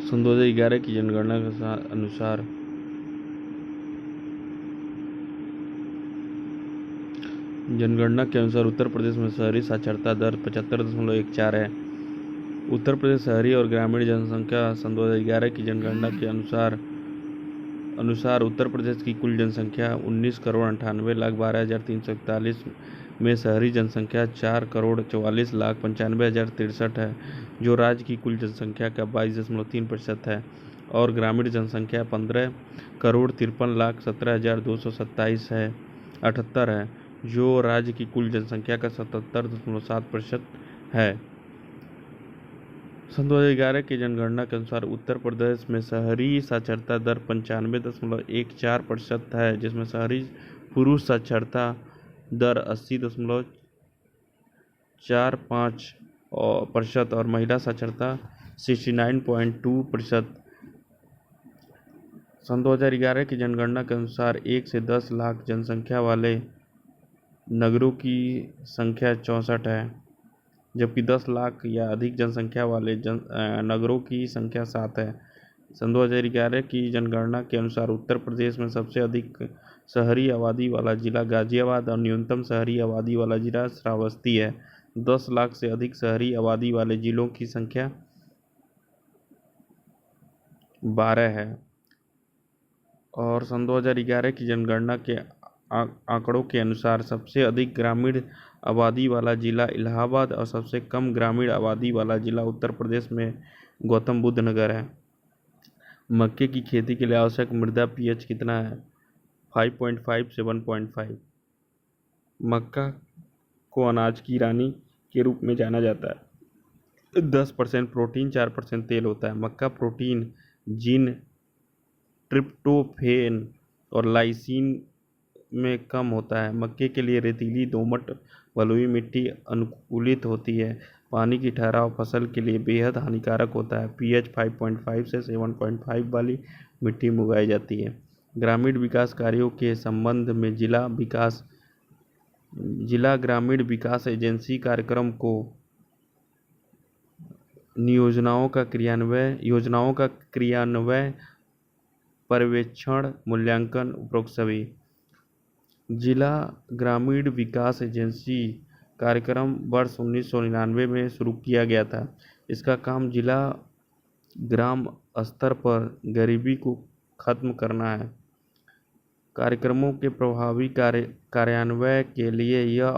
सन 2011 की जनगणना के अनुसार उत्तर प्रदेश में शहरी साक्षरता दर 75.14 है। उत्तर प्रदेश शहरी और ग्रामीण जनसंख्या सन 2011 की जनगणना के अनुसार उत्तर प्रदेश की कुल जनसंख्या 19,98,12,341 में शहरी जनसंख्या 4,44,95,063 है, जो राज्य की कुल जनसंख्या का 22.3% है, और ग्रामीण जनसंख्या 15,53,17,227 है 78 है, जो राज्य की कुल जनसंख्या का 77.7% है। सन 2011 की जनगणना के अनुसार उत्तर प्रदेश में शहरी साक्षरता दर 95.14% है, जिसमें शहरी पुरुष साक्षरता दर 80.45% और महिला साक्षरता 69.2%। सन 2011 की जनगणना के अनुसार 1 से 10 लाख जनसंख्या वाले नगरों की संख्या 64 है, जबकि 10 लाख या अधिक जनसंख्या वाले नगरों की संख्या 7 है। सन 2011 की जनगणना के अनुसार उत्तर प्रदेश में सबसे अधिक शहरी आबादी वाला जिला गाजियाबाद और न्यूनतम शहरी आबादी वाला जिला श्रावस्ती है। 10 लाख से अधिक शहरी आबादी वाले जिलों की संख्या 12 है। और सन 2011 की जनगणना के आंकड़ों के अनुसार सबसे अधिक ग्रामीण आबादी वाला जिला इलाहाबाद और सबसे कम ग्रामीण आबादी वाला जिला उत्तर प्रदेश में गौतम बुद्ध नगर है। मक्के की खेती के लिए आवश्यक मृदा पीएच कितना है? 5.5 से 1.5। मक्का को अनाज की रानी के रूप में जाना जाता है। 10% प्रोटीन, 4% तेल होता है। मक्का प्रोटीन, जिन, ट्रिप्टोफेन और लाइसिन में कम होता है। मक्के के लिए रेतीली, दोमट, बलुई मिट्टी अनुकूलित होती है। पानी की ठहराव फसल के लिए बेहद हानिकारक होता है। पीएच 5.5 से 7.5 वाली मिट्टी में उगाई जाती है। ग्रामीण विकास कार्यों के संबंध में जिला ग्रामीण विकास एजेंसी कार्यक्रम को योजनाओं का क्रियान्वयन, पर्यवेक्षण, मूल्यांकन उपरोक्त सभी। जिला ग्रामीण विकास एजेंसी कार्यक्रम वर्ष 1999 में शुरू किया गया था। इसका काम जिला ग्राम स्तर पर गरीबी को खत्म करना है। कार्यक्रमों के प्रभावी कार्यान्वयन के लिए यह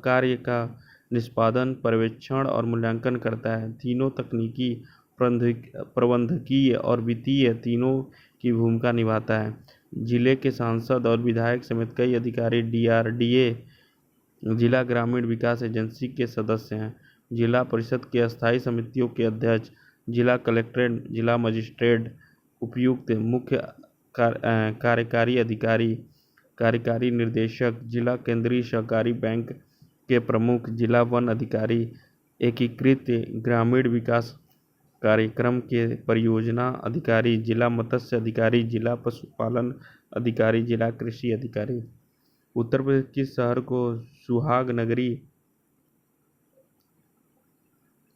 कार्य का निष्पादन, पर्यवेक्षण और मूल्यांकन करता है। तीनों तकनीकी, प्रबंधकीय और वित्तीय तीनों की भूमिका निभाता है। जिले के सांसद और विधायक समेत कई अधिकारी DRDA जिला ग्रामीण विकास एजेंसी के सदस्य हैं। जिला परिषद की अस्थायी समितियों के अध्यक्ष जिला कलेक्टर, जिला मजिस्ट्रेट, उपायुक्त, मुख्य कार्यकारी अधिकारी, कार्यकारी निर्देशक, जिला केंद्रीय सहकारी बैंक के प्रमुख, जिला वन अधिकारी, एकीकृत ग्रामीण विकास कार्यक्रम के परियोजना अधिकारी, जिला मत्स्य अधिकारी, जिला पशुपालन अधिकारी, जिला कृषि अधिकारी। उत्तर प्रदेश के शहर को सुहाग नगरी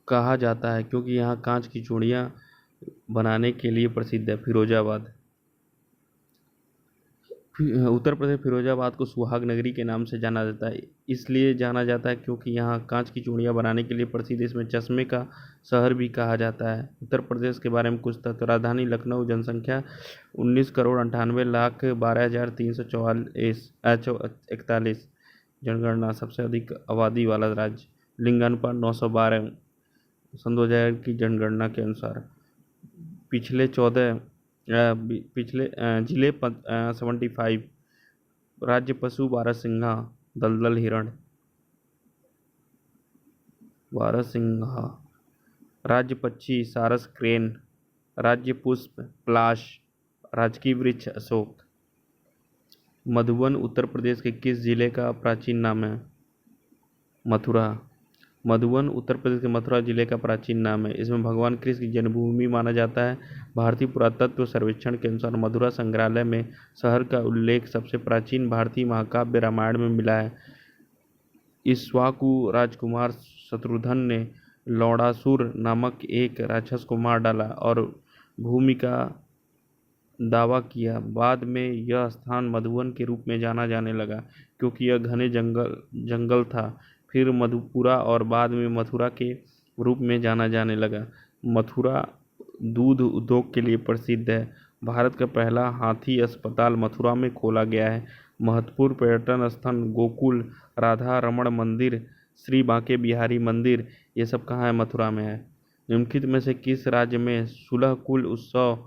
कहा जाता है क्योंकि यहाँ कांच की चूड़ियाँ बनाने के लिए प्रसिद्ध है। फिरोजाबाद, उत्तर प्रदेश फिरोजाबाद को सुहाग नगरी के नाम से जाना जाता है। इसलिए जाना जाता है क्योंकि यहाँ कांच की चूड़ियाँ बनाने के लिए प्रसिद्ध, इसमें चश्मे का शहर भी कहा जाता है। उत्तर प्रदेश के बारे में कुछ तथ्य। राजधानी लखनऊ, जनसंख्या 19,98,12,341। जनगणना सबसे अधिक आबादी वाला राज्य। लिंगानुपात 912 सन 2000 की जनगणना के अनुसार। पिछले जिले 75। राज्य पशु बारहसिंहा, दलदल हिरण, बारहसिंहा। राज्य पक्षी सारस क्रेन। राज्य पुष्प पलाश। राजकीय वृक्ष अशोक। मधुबन उत्तर प्रदेश के किस जिले का प्राचीन नाम है? मथुरा। मधुबन उत्तर प्रदेश के मथुरा जिले का प्राचीन नाम है। इसमें भगवान कृष्ण की जन्मभूमि माना जाता है। भारतीय पुरातत्व सर्वेक्षण के अनुसार मथुरा संग्रहालय में शहर का उल्लेख सबसे प्राचीन भारतीय महाकाव्य रामायण में मिला है। इक्ष्वाकु राजकुमार शत्रुघ्न ने लौड़ासुर नामक एक राक्षस को मार डाला और भूमि का दावा किया। बाद में यह स्थान मधुवन के रूप में जाना जाने लगा, क्योंकि यह घने जंगल था। फिर मधुपुरा और बाद में मथुरा के रूप में जाना जाने लगा। मथुरा दूध उद्योग के लिए प्रसिद्ध है। भारत का पहला हाथी अस्पताल मथुरा में खोला गया है। महत्वपूर्ण पर्यटन स्थल गोकुल, राधा रमण मंदिर, श्री बांके बिहारी मंदिर, ये सब कहाँ है? मथुरा में है। निम्नलिखित में से किस राज्य में सुलह कुल उत्सव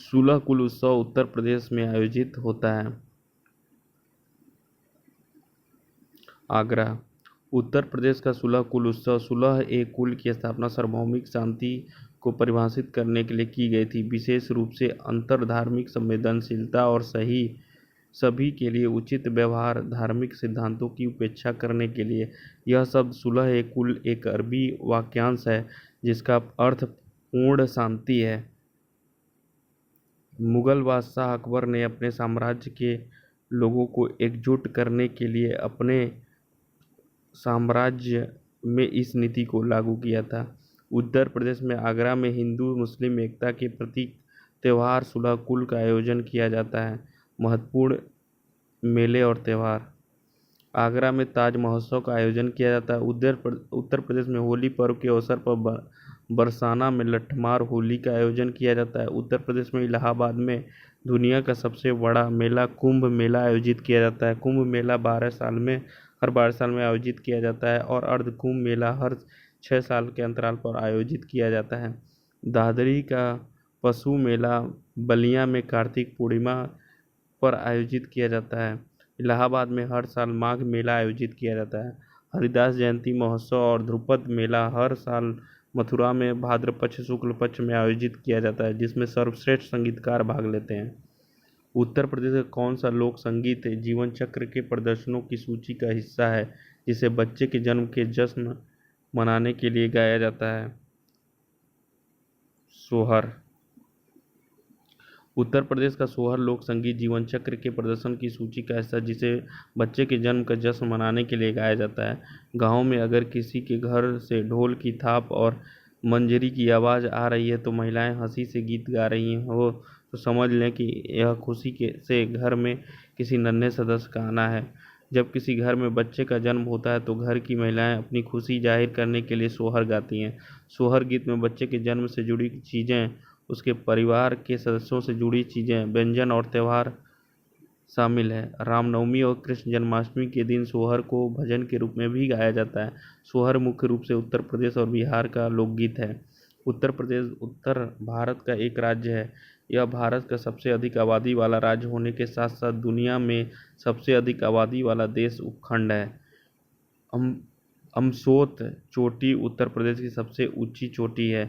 16 कुल उत्सव उत्तर प्रदेश में आयोजित होता है? आगरा। उत्तर प्रदेश का 16 कुल उत्सव 16 एक कुल की स्थापना सार्वभौमिक शांति को परिभाषित करने के लिए की गई थी, विशेष रूप से अंतर धार्मिक संवेदनशीलता और सभी के लिए उचित व्यवहार, धार्मिक सिद्धांतों की उपेक्षा करने के लिए। यह शब्द 16 एक कुल एक अरबी वाक्यांश है जिसका अर्थ पूर्ण शांति है। मुगल बादशाह अकबर ने अपने साम्राज्य के लोगों को एकजुट करने के लिए अपने साम्राज्य में इस नीति को लागू किया था। उत्तर प्रदेश में आगरा में हिंदू मुस्लिम एकता के प्रतीक त्यौहार 16 कुल का आयोजन किया जाता है। महत्वपूर्ण मेले और त्यौहार। आगरा में ताज महोत्सव का आयोजन किया जाता है। उत्तर प्रदेश में होली पर्व के अवसर पर बरसाना में लठमार होली का आयोजन किया जाता है। उत्तर प्रदेश में इलाहाबाद में दुनिया का सबसे बड़ा मेला कुंभ मेला आयोजित किया जाता है। कुंभ मेला हर 12 साल में आयोजित किया जाता है और अर्ध कुंभ मेला हर 6 साल के अंतराल पर आयोजित किया जाता है। दादरी का पशु मेला बलिया में कार्तिक पूर्णिमा पर आयोजित किया जाता है। इलाहाबाद में हर साल माघ मेला आयोजित किया जाता है। हरिदास जयंती महोत्सव और ध्रुपद मेला हर साल मथुरा में भाद्रपक्ष शुक्ल पक्ष में आयोजित किया जाता है, जिसमें सर्वश्रेष्ठ संगीतकार भाग लेते हैं। उत्तर प्रदेश का कौन सा लोक संगीत जीवन चक्र के प्रदर्शनों की सूची का हिस्सा है, जिसे बच्चे के जन्म के जश्न मनाने के लिए गाया जाता है? सोहर। उत्तर प्रदेश का सोहर लोक संगीत जीवन चक्र के प्रदर्शन की सूची का हिस्सा, जिसे बच्चे के जन्म का जश्न मनाने के लिए गाया जाता है। गाँव में अगर किसी के घर से ढोल की थाप और मंजरी की आवाज़ आ रही है तो महिलाएं हंसी से गीत गा रही हो तो समझ लें कि यह खुशी से घर में किसी नन्हे सदस्य का आना है। जब किसी घर में बच्चे का जन्म होता है तो घर की महिलाएं अपनी खुशी जाहिर करने के लिए सोहर गाती हैं। सोहर गीत में बच्चे के जन्म से जुड़ी चीज़ें, उसके परिवार के सदस्यों से जुड़ी चीज़ें, व्यंजन और त्यौहार शामिल है। रामनवमी और कृष्ण जन्माष्टमी के दिन सोहर को भजन के रूप में भी गाया जाता है। सोहर मुख्य रूप से उत्तर प्रदेश और बिहार का लोकगीत है। उत्तर प्रदेश उत्तर भारत का एक राज्य है। यह भारत का सबसे अधिक आबादी वाला राज्य होने के साथ साथ दुनिया में सबसे अधिक आबादी वाला देश उपखंड है। अमसोत चोटी उत्तर प्रदेश की सबसे ऊंची चोटी है।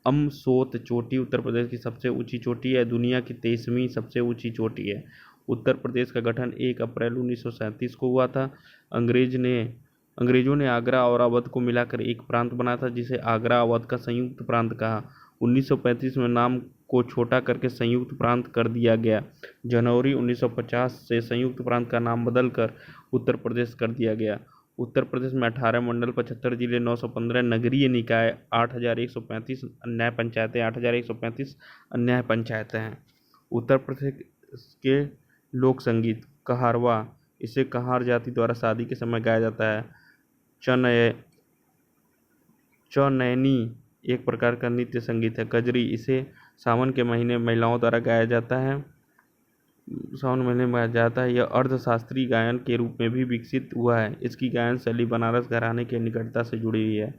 अमसोत चोटी उत्तर प्रदेश की सबसे ऊंची चोटी है। दुनिया की 23वीं सबसे ऊंची चोटी है। उत्तर प्रदेश का गठन 1 अप्रैल 1937 को हुआ था। अंग्रेजों ने आगरा और अवध को मिलाकर एक प्रांत बनाया था, जिसे आगरा अवध का संयुक्त प्रांत कहा। 1935 में नाम को छोटा करके संयुक्त प्रांत कर दिया गया। जनवरी 1950 से संयुक्त प्रांत का नाम बदलकर उत्तर प्रदेश कर दिया गया। उत्तर प्रदेश में 18 मंडल, 75 जिले, 915 नगरीय निकाय, 8,135 न्याय पंचायतें 8,135 न्याय पंचायतें हैं। उत्तर प्रदेश के लोक संगीत कहारवा, इसे कहार जाति द्वारा शादी के समय गाया जाता है। चनैनी एक प्रकार का नृत्य संगीत है। कजरी, इसे सावन के महीने महिलाओं द्वारा गाया जाता है। यह अर्धशास्त्रीय गायन के रूप में भी विकसित हुआ है। इसकी गायन शैली बनारस घराने के निकटता से जुड़ी हुई है।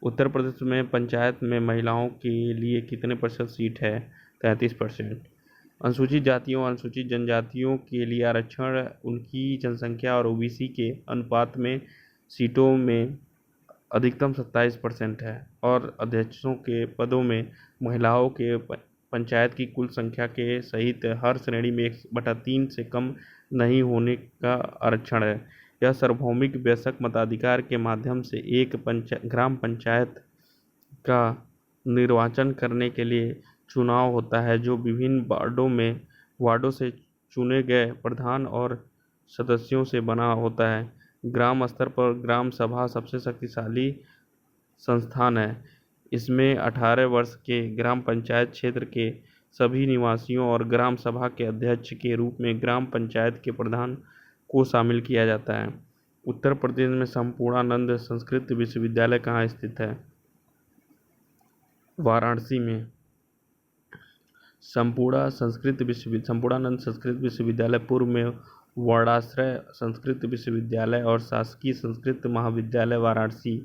उत्तर प्रदेश में पंचायत में महिलाओं के लिए कितने प्रतिशत सीट है? 33%। अनुसूचित जातियों और अनुसूचित जनजातियों के लिए आरक्षण उनकी जनसंख्या और ओबीसी के अनुपात में सीटों में अधिकतम 27% है और अध्यक्षों के पदों में महिलाओं के पंचायत की कुल संख्या के सहित हर श्रेणी में 1/3 से कम नहीं होने का आरक्षण है। यह सार्वभौमिक वयस्क मताधिकार के माध्यम से एक ग्राम पंचायत का निर्वाचन करने के लिए चुनाव होता है, जो विभिन्न वार्डों से चुने गए प्रधान और सदस्यों से बना होता है। ग्राम स्तर पर ग्राम सभा सबसे शक्तिशाली संस्थान है। इसमें 18 वर्ष के ग्राम पंचायत क्षेत्र के सभी निवासियों और ग्राम सभा के अध्यक्ष के रूप में ग्राम पंचायत के प्रधान को शामिल किया जाता है। उत्तर प्रदेश में संपूर्णानंद संस्कृत विश्वविद्यालय कहाँ स्थित है? वाराणसी में। संपूर्णानंद संस्कृत विश्वविद्यालय पूर्व में वर्णाश्रय संस्कृत विश्वविद्यालय और शासकीय संस्कृत महाविद्यालय वाराणसी।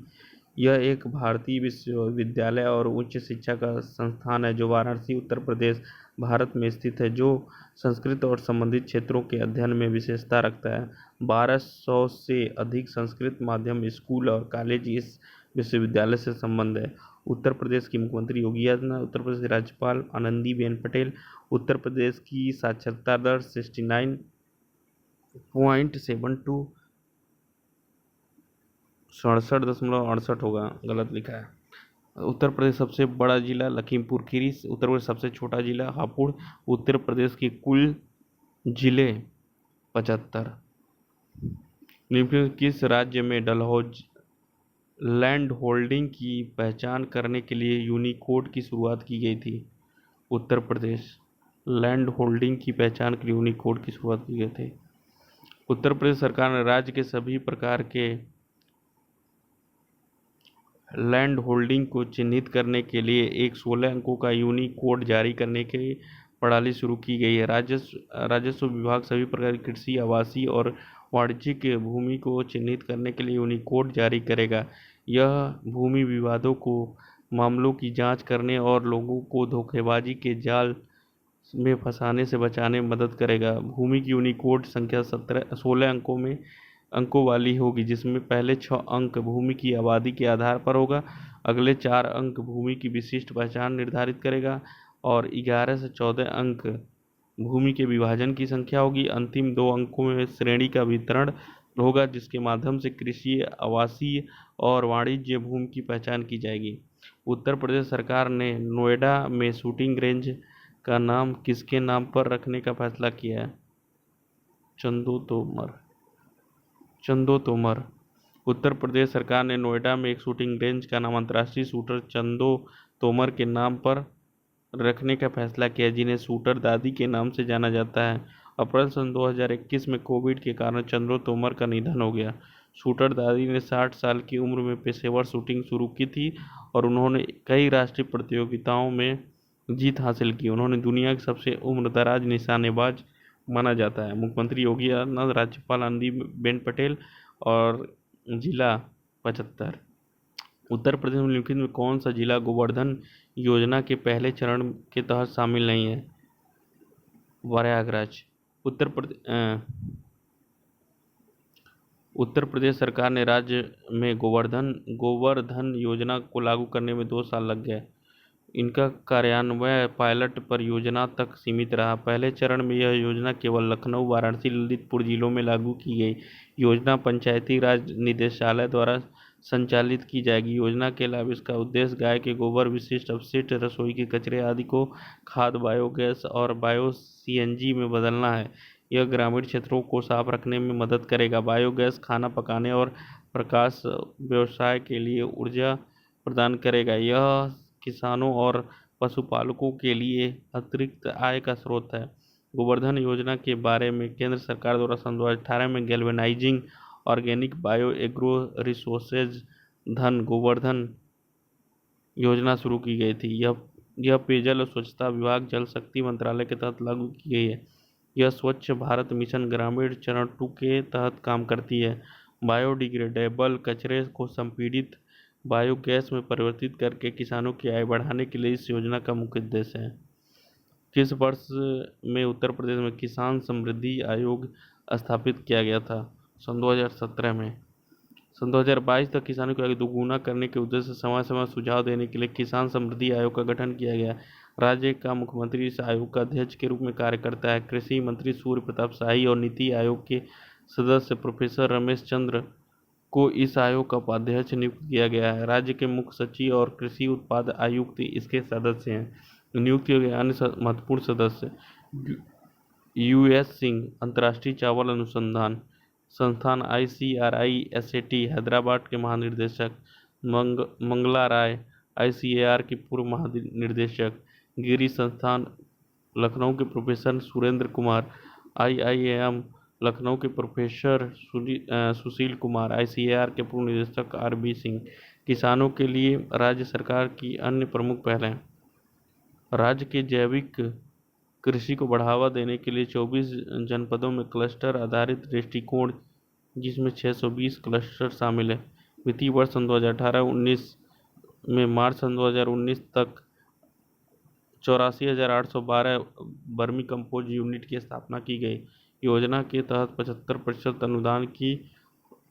यह एक भारतीय विश्वविद्यालय और उच्च शिक्षा का संस्थान है जो वाराणसी, उत्तर प्रदेश, भारत में स्थित है, जो संस्कृत और संबंधित क्षेत्रों के अध्ययन में विशेषता रखता है। 1200 से अधिक संस्कृत माध्यम स्कूल और कॉलेज इस विश्वविद्यालय से संबंध है। उत्तर प्रदेश की मुख्यमंत्री योगी आदित्यनाथ, उत्तर प्रदेश की राज्यपाल आनंदीबेन पटेल, उत्तर प्रदेश की साक्षरता दर 69.72 67.68 होगा, गलत लिखा है। उत्तर प्रदेश सबसे बड़ा जिला लखीमपुर खीरी, उत्तर प्रदेश सबसे छोटा जिला हापुड़, उत्तर प्रदेश के कुल जिले 75। निम्न किस राज्य में डलहौजी लैंड होल्डिंग की पहचान करने के लिए यूनिकोड की शुरुआत की गई थी? उत्तर प्रदेश। लैंड होल्डिंग की पहचान के लिए यूनिकोड की शुरुआत की गई थी। उत्तर प्रदेश सरकार ने राज्य के सभी प्रकार के लैंड होल्डिंग को चिन्हित करने के लिए एक 16 अंकों का यूनिकोड जारी करने की प्रणाली शुरू की गई है। राजस्व विभाग सभी प्रकार की कृषि, आवासीय और वाणिज्यिक भूमि को चिन्हित करने के लिए यूनिकोड जारी करेगा। यह भूमि विवादों को मामलों की जांच करने और लोगों को धोखेबाजी के जाल में फंसाने से बचाने में मदद करेगा। भूमि की यूनिकोड संख्या 16 अंकों वाली होगी, जिसमें पहले 6 अंक भूमि की आबादी के आधार पर होगा, अगले 4 अंक भूमि की विशिष्ट पहचान निर्धारित करेगा और 11 से 14 अंक भूमि के विभाजन की संख्या होगी। अंतिम 2 अंकों में श्रेणी का वितरण होगा, जिसके माध्यम से कृषि, आवासीय और वाणिज्य भूमि की पहचान की जाएगी। उत्तर प्रदेश सरकार ने नोएडा में शूटिंग रेंज का नाम किसके नाम पर रखने का फैसला किया है? चंदो तोमर। उत्तर प्रदेश सरकार ने नोएडा में एक शूटिंग रेंज का नाम अंतर्राष्ट्रीय शूटर चंदो तोमर के नाम पर रखने का फैसला किया, जिन्हें शूटर दादी के नाम से जाना जाता है। अप्रैल सन 2021 में कोविड के कारण चंदो तोमर का निधन हो गया। शूटर दादी ने 60 साल की उम्र में पेशेवर शूटिंग शुरू की थी और उन्होंने कई राष्ट्रीय प्रतियोगिताओं में जीत हासिल की। उन्होंने दुनिया के सबसे उम्रदराज निशानेबाज माना जाता है। मुख्यमंत्री योगी आदित्यनाथ, राज्यपाल आनंदीबेन पटेल और जिला 75। उत्तर प्रदेश में निम्नलिखित में कौन सा जिला गोवर्धन योजना के पहले चरण के तहत शामिल नहीं है? प्रयागराज। उत्तर प्रदेश सरकार ने राज्य में गोवर्धन योजना को लागू करने में 2 साल लग गए। इनका कार्यान्वयन पायलट परियोजना तक सीमित रहा। पहले चरण में यह योजना केवल लखनऊ, वाराणसी, ललितपुर जिलों में लागू की गई। योजना पंचायती राज निदेशालय द्वारा संचालित की जाएगी। योजना के अलावा इसका उद्देश्य गाय के गोबर, विशिष्ट अपशिष्ट, रसोई के कचरे आदि को खाद, बायोगैस और बायो सीएनजी में बदलना है। यह ग्रामीण क्षेत्रों को साफ रखने में मदद करेगा। बायोगैस खाना पकाने और प्रकाश व्यवसाय के लिए ऊर्जा प्रदान करेगा। यह किसानों और पशुपालकों के लिए अतिरिक्त आय का स्रोत है। गोवर्धन योजना के बारे में केंद्र सरकार द्वारा सन 2018 में galvanising organic bio agro resources धन गोवर्धन योजना शुरू की गई थी। यह पेयजल और स्वच्छता विभाग, जल शक्ति मंत्रालय के तहत लागू की गई है। यह स्वच्छ भारत मिशन ग्रामीण चरण 2 के तहत काम करती है। बायोडिग्रेडेबल कचरे को संपीड़ित बायोगैस में परिवर्तित करके किसानों की आय बढ़ाने के लिए इस योजना का मुख्य उद्देश्य है। किस वर्ष में उत्तर प्रदेश में किसान समृद्धि आयोग स्थापित किया गया था? सन 2017 में। सन 2022 तक किसानों की आय दोगुना करने के उद्देश्य से समय समय सुझाव देने के लिए किसान समृद्धि आयोग का गठन किया गया। राज्य का मुख्यमंत्री इस आयोग का अध्यक्ष के रूप में कार्य करता है। कृषि मंत्री सूर्य प्रताप शाही और नीति आयोग के सदस्य प्रोफेसर रमेश चंद्र को इस आयोग का उपाध्यक्ष नियुक्त किया गया है। राज्य के मुख्य सचिव और कृषि उत्पाद आयुक्त इसके सदस्य हैं। नियुक्त किए गए अन्य महत्वपूर्ण सदस्य यूएस सिंह, अंतर्राष्ट्रीय चावल अनुसंधान संस्थान ICRI-SAT हैदराबाद के महानिदेशक, मंगला राय ICAR की पूर्व महानिदेशक, गिरी संस्थान लखनऊ के प्रोफेसर सुरेंद्र कुमार, IIM लखनऊ के प्रोफेसर सुशील कुमार, ICAR के पूर्व निदेशक RB सिंह। किसानों के लिए राज्य सरकार की अन्य प्रमुख पहलें। राज्य के जैविक कृषि को बढ़ावा देने के लिए 24 जनपदों में क्लस्टर आधारित दृष्टिकोण, जिसमें 620 क्लस्टर शामिल है। वित्तीय वर्ष 2018-19 में मार्च 2019 तक 84,812 वर्मी कंपोज यूनिट की स्थापना की गई। योजना के तहत 75% अनुदान की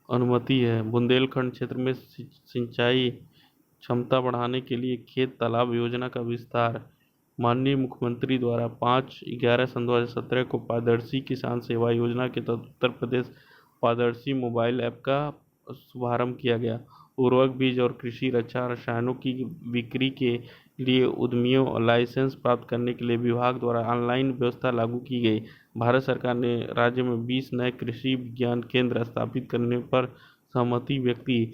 अनुमति है। बुंदेलखंड क्षेत्र में सिंचाई क्षमता बढ़ाने के लिए खेत तालाब योजना का विस्तार। माननीय मुख्यमंत्री द्वारा 5/11/2017 को पारदर्शी किसान सेवा योजना के तहत उत्तर प्रदेश पारदर्शी मोबाइल ऐप का शुभारंभ किया गया। उर्वरक, बीज और कृषि रक्षा रसायनों की बिक्री के लिए उद्यमियों और लाइसेंस प्राप्त करने के लिए विभाग द्वारा ऑनलाइन व्यवस्था लागू की गई। भारत सरकार ने राज्य में 20 नए कृषि विज्ञान केंद्र स्थापित करने पर सहमति व्यक्ति।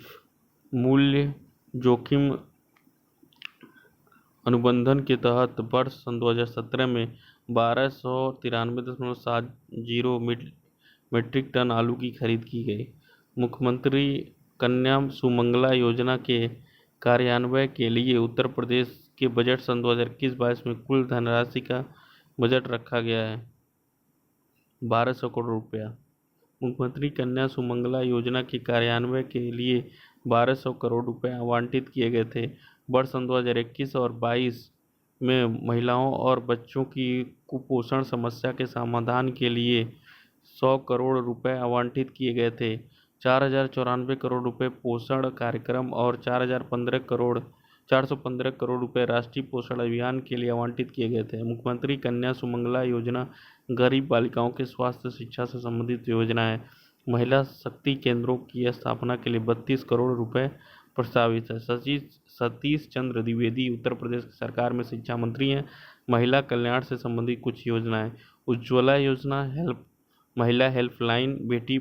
मूल्य जोखिम अनुबंधन के तहत वर्ष 2017 में 1293.70 मीट्रिक टन आलू की खरीद की गई। मुख्यमंत्री कन्या सुमंगला योजना के कार्यान्वयन के लिए उत्तर प्रदेश के बजट सन 2021-22 में कुल धनराशि का बजट रखा गया है 1200 करोड़ रुपया। मुख्यमंत्री कन्या सुमंगला योजना के कार्यान्वयन के लिए 1200 करोड़ रुपए आवंटित किए गए थे। वर्ष 2021 और 22 में महिलाओं और बच्चों की कुपोषण समस्या के समाधान के लिए 100 करोड़ रुपए आवंटित किए गए थे। 4,094 करोड़ रुपए पोषण कार्यक्रम और 415 करोड़ रुपए राष्ट्रीय पोषण अभियान के लिए आवंटित किए गए थे। मुख्यमंत्री कन्या सुमंगला योजना गरीब बालिकाओं के स्वास्थ्य शिक्षा से संबंधित योजना है। महिला शक्ति केंद्रों की स्थापना के लिए 32 करोड़ रुपए प्रस्तावित है। सतीश चंद्र द्विवेदी उत्तर प्रदेश सरकार में शिक्षा मंत्री हैं। महिला कल्याण से संबंधित कुछ योजनाएं: उज्ज्वला योजना, महिला हेल्पलाइन, बेटी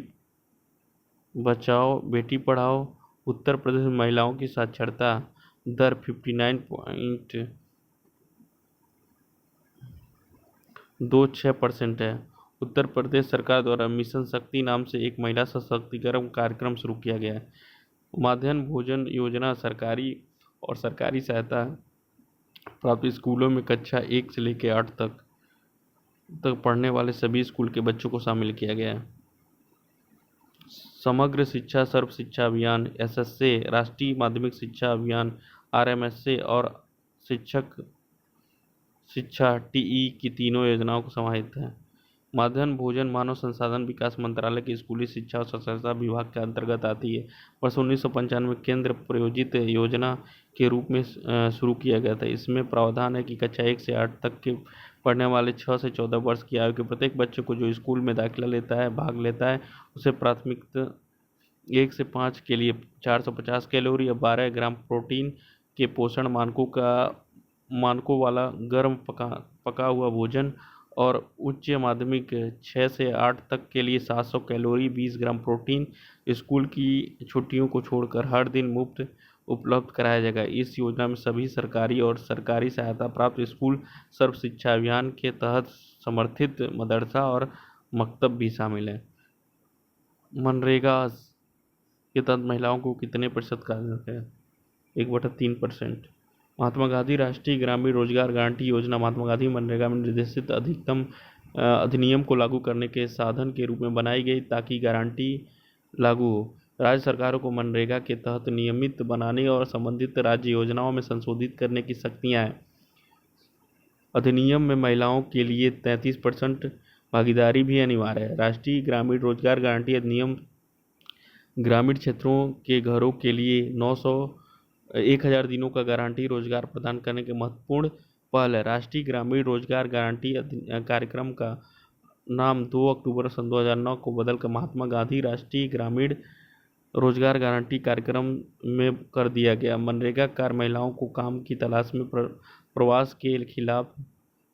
बचाओ बेटी पढ़ाओ। उत्तर प्रदेश में महिलाओं की साक्षरता दर 59.26% है। उत्तर प्रदेश सरकार द्वारा मिशन शक्ति नाम से एक महिला सशक्तिकरण कार्यक्रम शुरू किया गया है। मध्याह्न भोजन योजना सरकारी और सरकारी सहायता प्राप्त स्कूलों में कक्षा 1 से लेकर 8 तक पढ़ने वाले सभी स्कूल के बच्चों को शामिल किया गया है। समग्र शिक्षा सर्व शिक्षा अभियान SSA, राष्ट्रीय माध्यमिक शिक्षा अभियान RMSA और शिक्षक शिक्षा TE की तीनों योजनाओं को समाहित है। मध्याह्न भोजन मानव संसाधन विकास मंत्रालय की स्कूली शिक्षा और साक्षरता विभाग के अंतर्गत आती है। वर्ष 1995 में केंद्र प्रायोजित योजना के रूप में शुरू किया गया था। इसमें प्रावधान है कि कक्षा 1 से 8 तक के पढ़ने वाले 6 से 14 वर्ष की आयु के प्रत्येक बच्चे को जो स्कूल में दाखिला भाग लेता है उसे प्राथमिकता 1 से 5 के लिए 450 कैलोरी या 12 ग्राम प्रोटीन के पोषण मानकों वाला गर्म पका हुआ भोजन और उच्च माध्यमिक 6 से 8 तक के लिए 700 कैलोरी 20 ग्राम प्रोटीन स्कूल की छुट्टियों को छोड़कर हर दिन मुफ्त उपलब्ध कराया जाएगा। इस योजना में सभी सरकारी और सरकारी सहायता प्राप्त स्कूल सर्व शिक्षा अभियान के तहत समर्थित मदरसा और मकतब भी शामिल है। मनरेगा के तहत महिलाओं को कितने प्रतिशत कार्य है? 1/3%। महात्मा गांधी राष्ट्रीय ग्रामीण रोजगार गारंटी योजना महात्मा गांधी मनरेगा में निर्देशित अधिकतम अधिनियम को लागू करने के साधन के रूप में बनाई गई ताकि गारंटी लागू हो। राज्य सरकारों को मनरेगा के तहत नियमित बनाने और संबंधित राज्य योजनाओं में संशोधित करने की शक्तियां हैं। अधिनियम में महिलाओं के लिए 33% भागीदारी भी अनिवार्य है। राष्ट्रीय ग्रामीण रोजगार गारंटी अधिनियम ग्रामीण क्षेत्रों के घरों के लिए 1000 दिनों का गारंटी रोजगार प्रदान करने के महत्वपूर्ण पहल है। राष्ट्रीय ग्रामीण रोजगार गारंटी कार्यक्रम का नाम 2 अक्टूबर सन 2009 को बदलकर महात्मा गांधी राष्ट्रीय ग्रामीण रोजगार गारंटी कार्यक्रम में कर दिया गया। मनरेगा कार्य महिलाओं को काम की तलाश में प्रवास के खिलाफ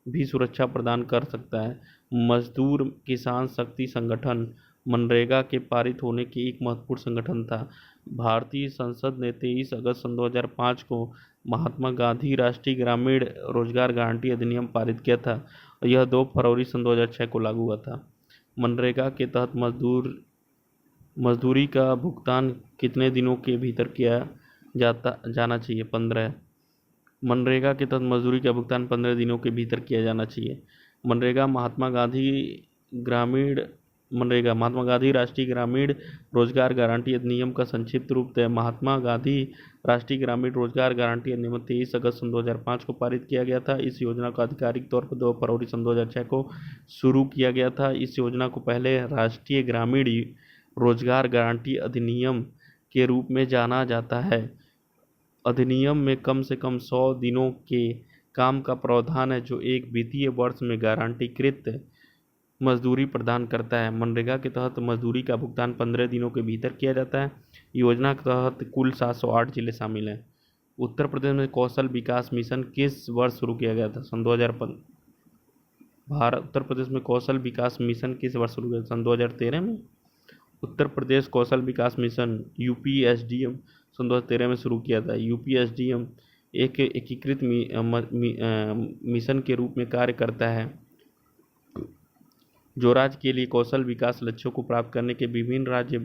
भी सुरक्षा प्रदान कर सकता है। मजदूर किसान शक्ति संगठन मनरेगा के पारित होने के एक महत्वपूर्ण संगठन था। भारतीय संसद ने 23 अगस्त सन 2005 को महात्मा गांधी राष्ट्रीय ग्रामीण रोजगार गारंटी अधिनियम पारित किया था। यह 2 फरवरी सन 2006 को लागू हुआ था। मनरेगा के तहत मजदूरी का भुगतान कितने दिनों के भीतर किया जाना चाहिए? 15। मनरेगा के तहत मजदूरी का भुगतान 15 दिनों के भीतर किया जाना चाहिए। महात्मा गांधी राष्ट्रीय ग्रामीण रोजगार गारंटी अधिनियम का संक्षिप्त रूप है। महात्मा गांधी राष्ट्रीय ग्रामीण रोजगार गारंटी अधिनियम 23 अगस्त सन 2005 को पारित किया गया था। इस योजना को आधिकारिक तौर पर 2 फरवरी सन 2006 को शुरू किया गया था। इस योजना को पहले राष्ट्रीय ग्रामीण रोजगार गारंटी अधिनियम के रूप में जाना जाता है। अधिनियम में कम से कम 100 दिनों के काम का प्रावधान है, जो एक वित्तीय वर्ष में गारंटीकृत मजदूरी प्रदान करता है। मनरेगा के तहत मजदूरी का भुगतान 15 दिनों के भीतर किया जाता है। योजना के तहत कुल 708 जिले शामिल हैं। उत्तर प्रदेश में कौशल विकास मिशन किस वर्ष शुरू किया गया था? सन 2015। उत्तर प्रदेश में कौशल विकास मिशन किस वर्ष शुरू किया? सन 2013 में। उत्तर प्रदेश कौशल विकास मिशन UPSDM सन 2013 में शुरू किया था। UPSDM एक एकीकृत मिशन के रूप में कार्य करता है, जो राज्य के लिए कौशल विकास लक्ष्यों को प्राप्त करने के विभिन्न राज्य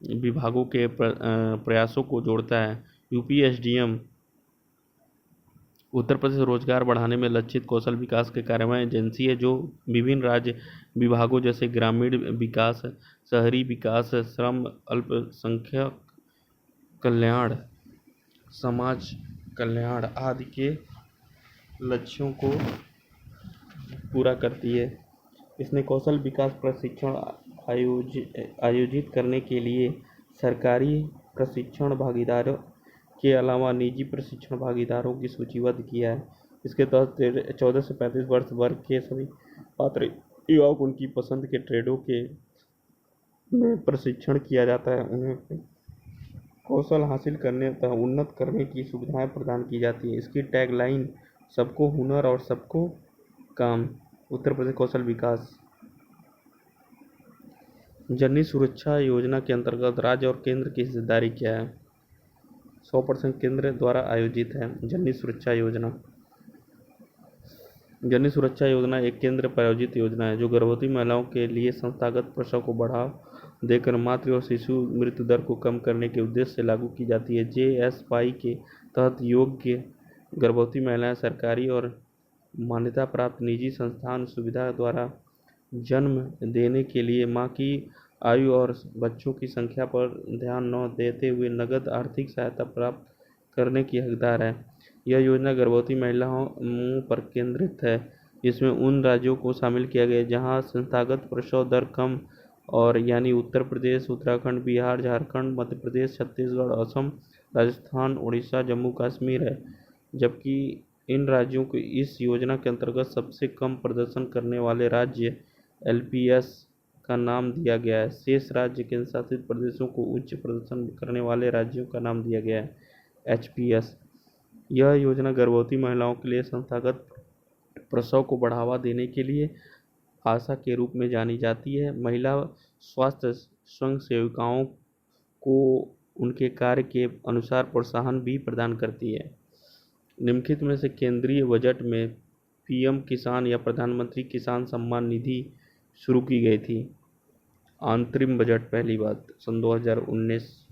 विभागों के प्रयासों को जोड़ता है। UPSDM उत्तर प्रदेश रोजगार बढ़ाने में लक्षित कौशल विकास के कार्यवाही एजेंसी है, जो विभिन्न राज्य विभागों जैसे ग्रामीण विकास, शहरी विकास, श्रम, अल्पसंख्यक कल्याण, समाज कल्याण आदि के लक्ष्यों को पूरा करती है। इसने कौशल विकास प्रशिक्षण आयोजित करने के लिए सरकारी प्रशिक्षण भागीदारों के अलावा निजी प्रशिक्षण भागीदारों की सूचीबद्ध किया है। इसके तहत 14 से 35 वर्ष वर्ग के सभी पात्र युवाओं को उनकी पसंद के ट्रेडों के में प्रशिक्षण किया जाता है। उन्हें कौशल हासिल करने तथा उन्नत करने की सुविधाएं प्रदान की जाती है। इसकी टैगलाइन सबको हुनर और सबको काम। उत्तर प्रदेश कौशल विकास। जननी सुरक्षा योजना के अंतर्गत राज्य और केंद्र की हिस्सेदारी क्या है? 100% केंद्र द्वारा आयोजित है। जननी सुरक्षा योजना एक केंद्र प्रायोजित योजना है, जो गर्भवती महिलाओं के लिए संस्थागत प्रसव को बढ़ावा देकर मातृ और शिशु मृत्यु दर को कम करने के उद्देश्य से लागू की जाती है। JSY के तहत योग्य गर्भवती महिलाएं सरकारी और मान्यता प्राप्त निजी संस्थान सुविधा द्वारा जन्म देने के लिए मां की आयु और बच्चों की संख्या पर ध्यान न देते हुए नगद आर्थिक सहायता प्राप्त करने की हकदार है। यह योजना गर्भवती महिलाओं पर केंद्रित है, जिसमें उन राज्यों को शामिल किया गया जहां संस्थागत प्रसव दर कम और यानी उत्तर प्रदेश, उत्तराखंड, बिहार, झारखंड, मध्य प्रदेश, छत्तीसगढ़, असम, राजस्थान, उड़ीसा, जम्मू कश्मीर है। जबकि इन राज्यों को इस योजना के अंतर्गत सबसे कम प्रदर्शन करने वाले राज्य LPS का नाम दिया गया है। शेष राज्य केंद्र शासित प्रदेशों को उच्च प्रदर्शन करने वाले राज्यों का नाम दिया गया है, HPS। यह योजना गर्भवती महिलाओं के लिए संस्थागत प्रसव को बढ़ावा देने के लिए आशा के रूप में जानी जाती है। महिला स्वास्थ्य स्वयंसेविकाओं को उनके कार्य के अनुसार प्रोत्साहन भी प्रदान करती है। निम्नलिखित में से केंद्रीय बजट में PM किसान या प्रधानमंत्री किसान सम्मान निधि शुरू की गई थी। अंतरिम बजट। पहली बात, सन 2019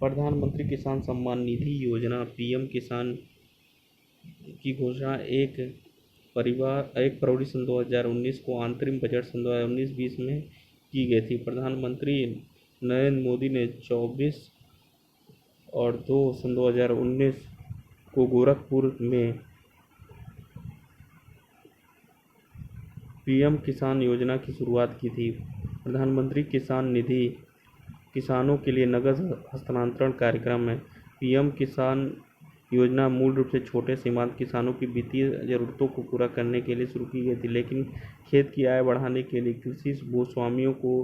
प्रधानमंत्री किसान सम्मान निधि योजना PM किसान की घोषणा 1 फरवरी सन 2019 को अंतरिम बजट सन 2019-20 में की गई थी। प्रधानमंत्री नरेंद्र मोदी ने 24 और 2 सन 2019 को गोरखपुर में PM किसान योजना की शुरुआत की थी। प्रधानमंत्री किसान निधि किसानों के लिए नगद हस्तांतरण कार्यक्रम है। PM किसान योजना मूल रूप से छोटे सीमांत किसानों की वित्तीय जरूरतों को पूरा करने के लिए शुरू की गई थी, लेकिन खेत की आय बढ़ाने के लिए कृषि भूस्वामियों को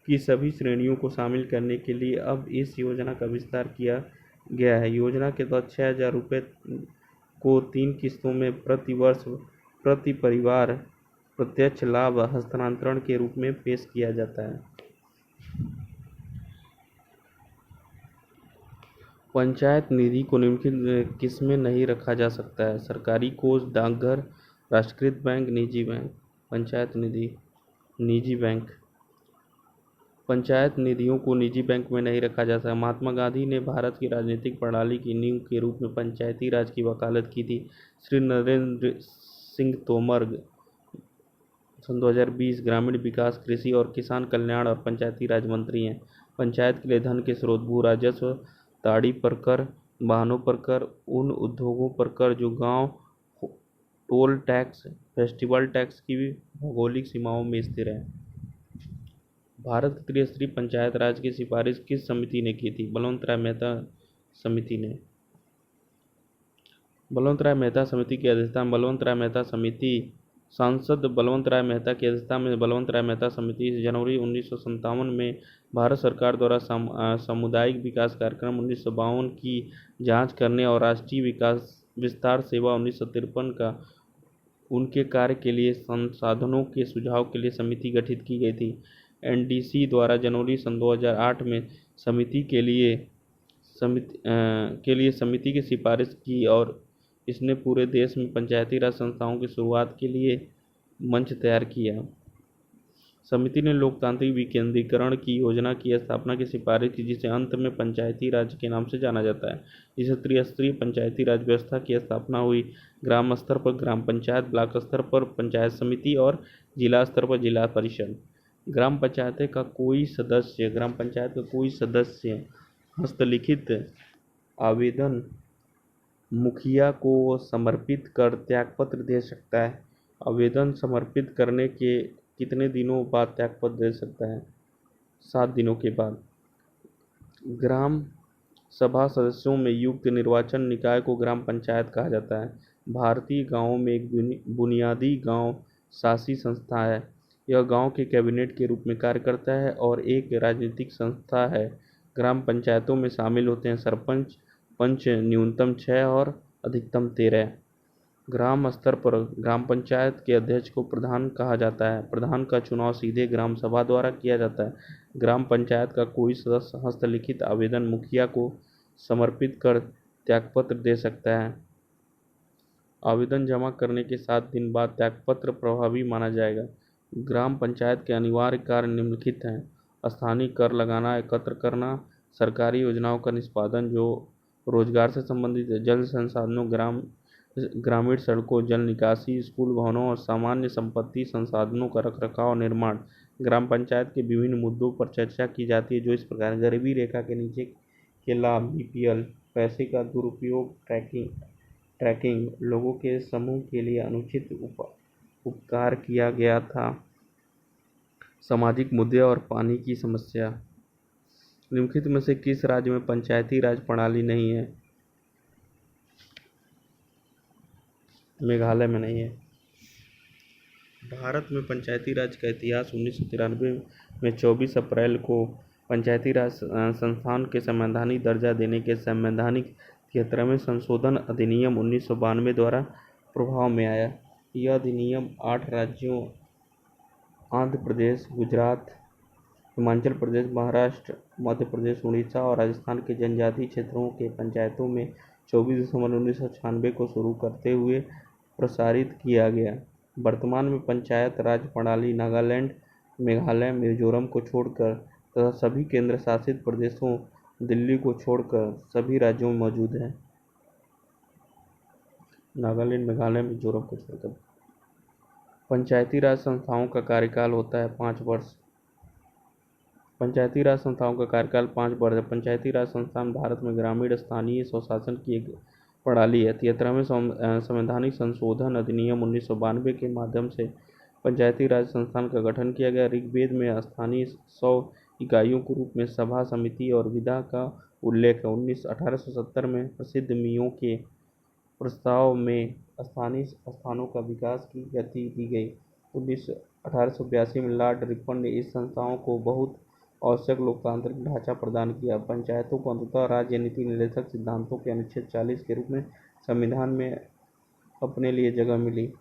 की सभी श्रेणियों को शामिल करने के लिए अब इस योजना का विस्तार किया गया है। योजना के तहत 6,000 रुपये को 3 किस्तों में प्रति वर्ष प्रति परिवार प्रत्यक्ष लाभ हस्तांतरण के रूप में पेश किया जाता है। पंचायत निधि को निम्नलिखित किसमें नहीं रखा जा सकता है? सरकारी कोष, डाकघर, राष्ट्रीयकृत बैंक, निजी बैंक। पंचायत निधि निजी बैंक। पंचायत निधियों को निजी बैंक में नहीं रखा जा सकता। महात्मा गांधी ने भारत की राजनीतिक प्रणाली की नींव के रूप में पंचायती राज की वकालत की थी। श्री नरेंद्र सिंह तोमर सन 2020 ग्रामीण विकास, कृषि और किसान कल्याण और पंचायती राज मंत्री हैं। पंचायत के लिए धन के स्रोत भू राजस्व, ताड़ी पर कर, वाहनों पर कर, उन उद्योगों पर कर जो गांव, टोल टैक्स, फेस्टिवल टैक्स की भौगोलिक सीमाओं में स्थिर है। भारत की त्रिस्तरीय पंचायत राज की सिफारिश किस समिति ने की थी? बलवंत राय मेहता समिति ने। बलवंत राय मेहता समिति की अध्यक्षता में सांसद बलवंत राय मेहता की अध्यक्षता में बलवंत राय मेहता समिति जनवरी 1957 में भारत सरकार द्वारा सामुदायिक विकास कार्यक्रम 1952 की जांच करने और राष्ट्रीय विस्तार सेवा 1953 का उनके कार्य के लिए संसाधनों के सुझाव के लिए समिति गठित की गई थी। एनडीसी द्वारा जनवरी सन 2008 में समिति की सिफारिश की और इसने पूरे देश में पंचायती राज संस्थाओं की शुरुआत के लिए मंच तैयार किया। समिति ने लोकतांत्रिक विकेंद्रीकरण की योजना की स्थापना की सिफारिश की, जिसे अंत में पंचायती राज के नाम से जाना जाता है। जिसे त्रिस्तरीय पंचायती राज व्यवस्था की स्थापना हुई। ग्राम स्तर पर ग्राम पंचायत, ब्लॉक स्तर पर पंचायत समिति और जिला स्तर पर जिला परिषद। ग्राम पंचायत का कोई सदस्य हस्तलिखित आवेदन मुखिया को समर्पित कर त्यागपत्र दे सकता है। आवेदन समर्पित करने के कितने दिनों बाद त्यागपत्र दे सकता है? 7 दिनों के बाद। ग्राम सभा सदस्यों में युक्त निर्वाचन निकाय को ग्राम पंचायत कहा जाता है। भारतीय गांवों में एक बुनियादी गांव शासी संस्था है। यह गांव के कैबिनेट के रूप में कार्य करता है और एक राजनीतिक संस्था है। ग्राम पंचायतों में शामिल होते हैं सरपंच, पंच, न्यूनतम 6 और अधिकतम 13। ग्राम स्तर पर ग्राम पंचायत के अध्यक्ष को प्रधान कहा जाता है। प्रधान का चुनाव सीधे ग्राम सभा द्वारा किया जाता है। ग्राम पंचायत का कोई सदस्य हस्तलिखित आवेदन मुखिया को समर्पित कर त्यागपत्र दे सकता है। आवेदन जमा करने के 7 दिन बाद त्यागपत्र प्रभावी माना जाएगा। ग्राम पंचायत के अनिवार्य कार्य निम्नलिखित हैं: स्थानीय कर लगाना, एकत्र करना, सरकारी योजनाओं का निष्पादन जो रोजगार से संबंधित है, जल संसाधनों, ग्रामीण सड़कों, जल निकासी, स्कूल भवनों और सामान्य संपत्ति संसाधनों का रखरखाव और निर्माण। ग्राम पंचायत के विभिन्न मुद्दों पर चर्चा की जाती है, जो इस प्रकार: गरीबी रेखा के नीचे के लाभ, बीपीएल, पैसे का दुरुपयोग, ट्रैकिंग, लोगों के समूह के लिए अनुचित उपकार किया गया था, सामाजिक मुद्दे और पानी की समस्या। निम्नलिखित में से किस राज्य में पंचायती राज प्रणाली नहीं है? मेघालय में नहीं है। भारत में पंचायती राज का इतिहास 1993 में 24 अप्रैल को पंचायती राज संस्थान के संवैधानिक दर्जा देने के संवैधानिक 73वें संशोधन अधिनियम 1992 द्वारा प्रभाव में आया। यह अधिनियम 8 राज्यों आंध्र प्रदेश, गुजरात, हिमाचल प्रदेश, महाराष्ट्र, मध्य प्रदेश, उड़ीसा और राजस्थान के जनजातीय क्षेत्रों के पंचायतों में 24 दिसंबर 1996 को शुरू करते हुए प्रसारित किया गया। वर्तमान में पंचायत राज प्रणाली नागालैंड, मेघालय, मिजोरम को छोड़कर तथा सभी केंद्र शासित प्रदेशों, दिल्ली को छोड़कर सभी राज्यों में मौजूद है। नागालैंड, मेघालय, मिजोरम को छोड़कर। पंचायती राज संस्थाओं का कार्यकाल होता है 5 वर्ष। पंचायती राज संस्थाओं का कार्यकाल 5 वर्ष है। पंचायती राज संस्थान भारत में ग्रामीण स्थानीय स्वशासन की एक प्रणाली है। 73वें संवैधानिक संशोधन अधिनियम 1992 के माध्यम से पंचायती राज संस्थान का गठन किया गया। ऋग्वेद में स्थानीय 100 इकाइयों के रूप में सभा, समिति और विधा का उल्लेख है। 1870 में प्रसिद्ध मियों के प्रस्ताव में स्थानीय स्थानों का विकास की गति दी गई। 1882 में लॉर्ड रिपन ने इस संस्थाओं को बहुत आवश्यक लोकतांत्रिक ढांचा प्रदान किया। पंचायतों को अंततः राज्य नीति निर्देशक सिद्धांतों के अनुच्छेद 40 के रूप में संविधान में अपने लिए जगह मिली।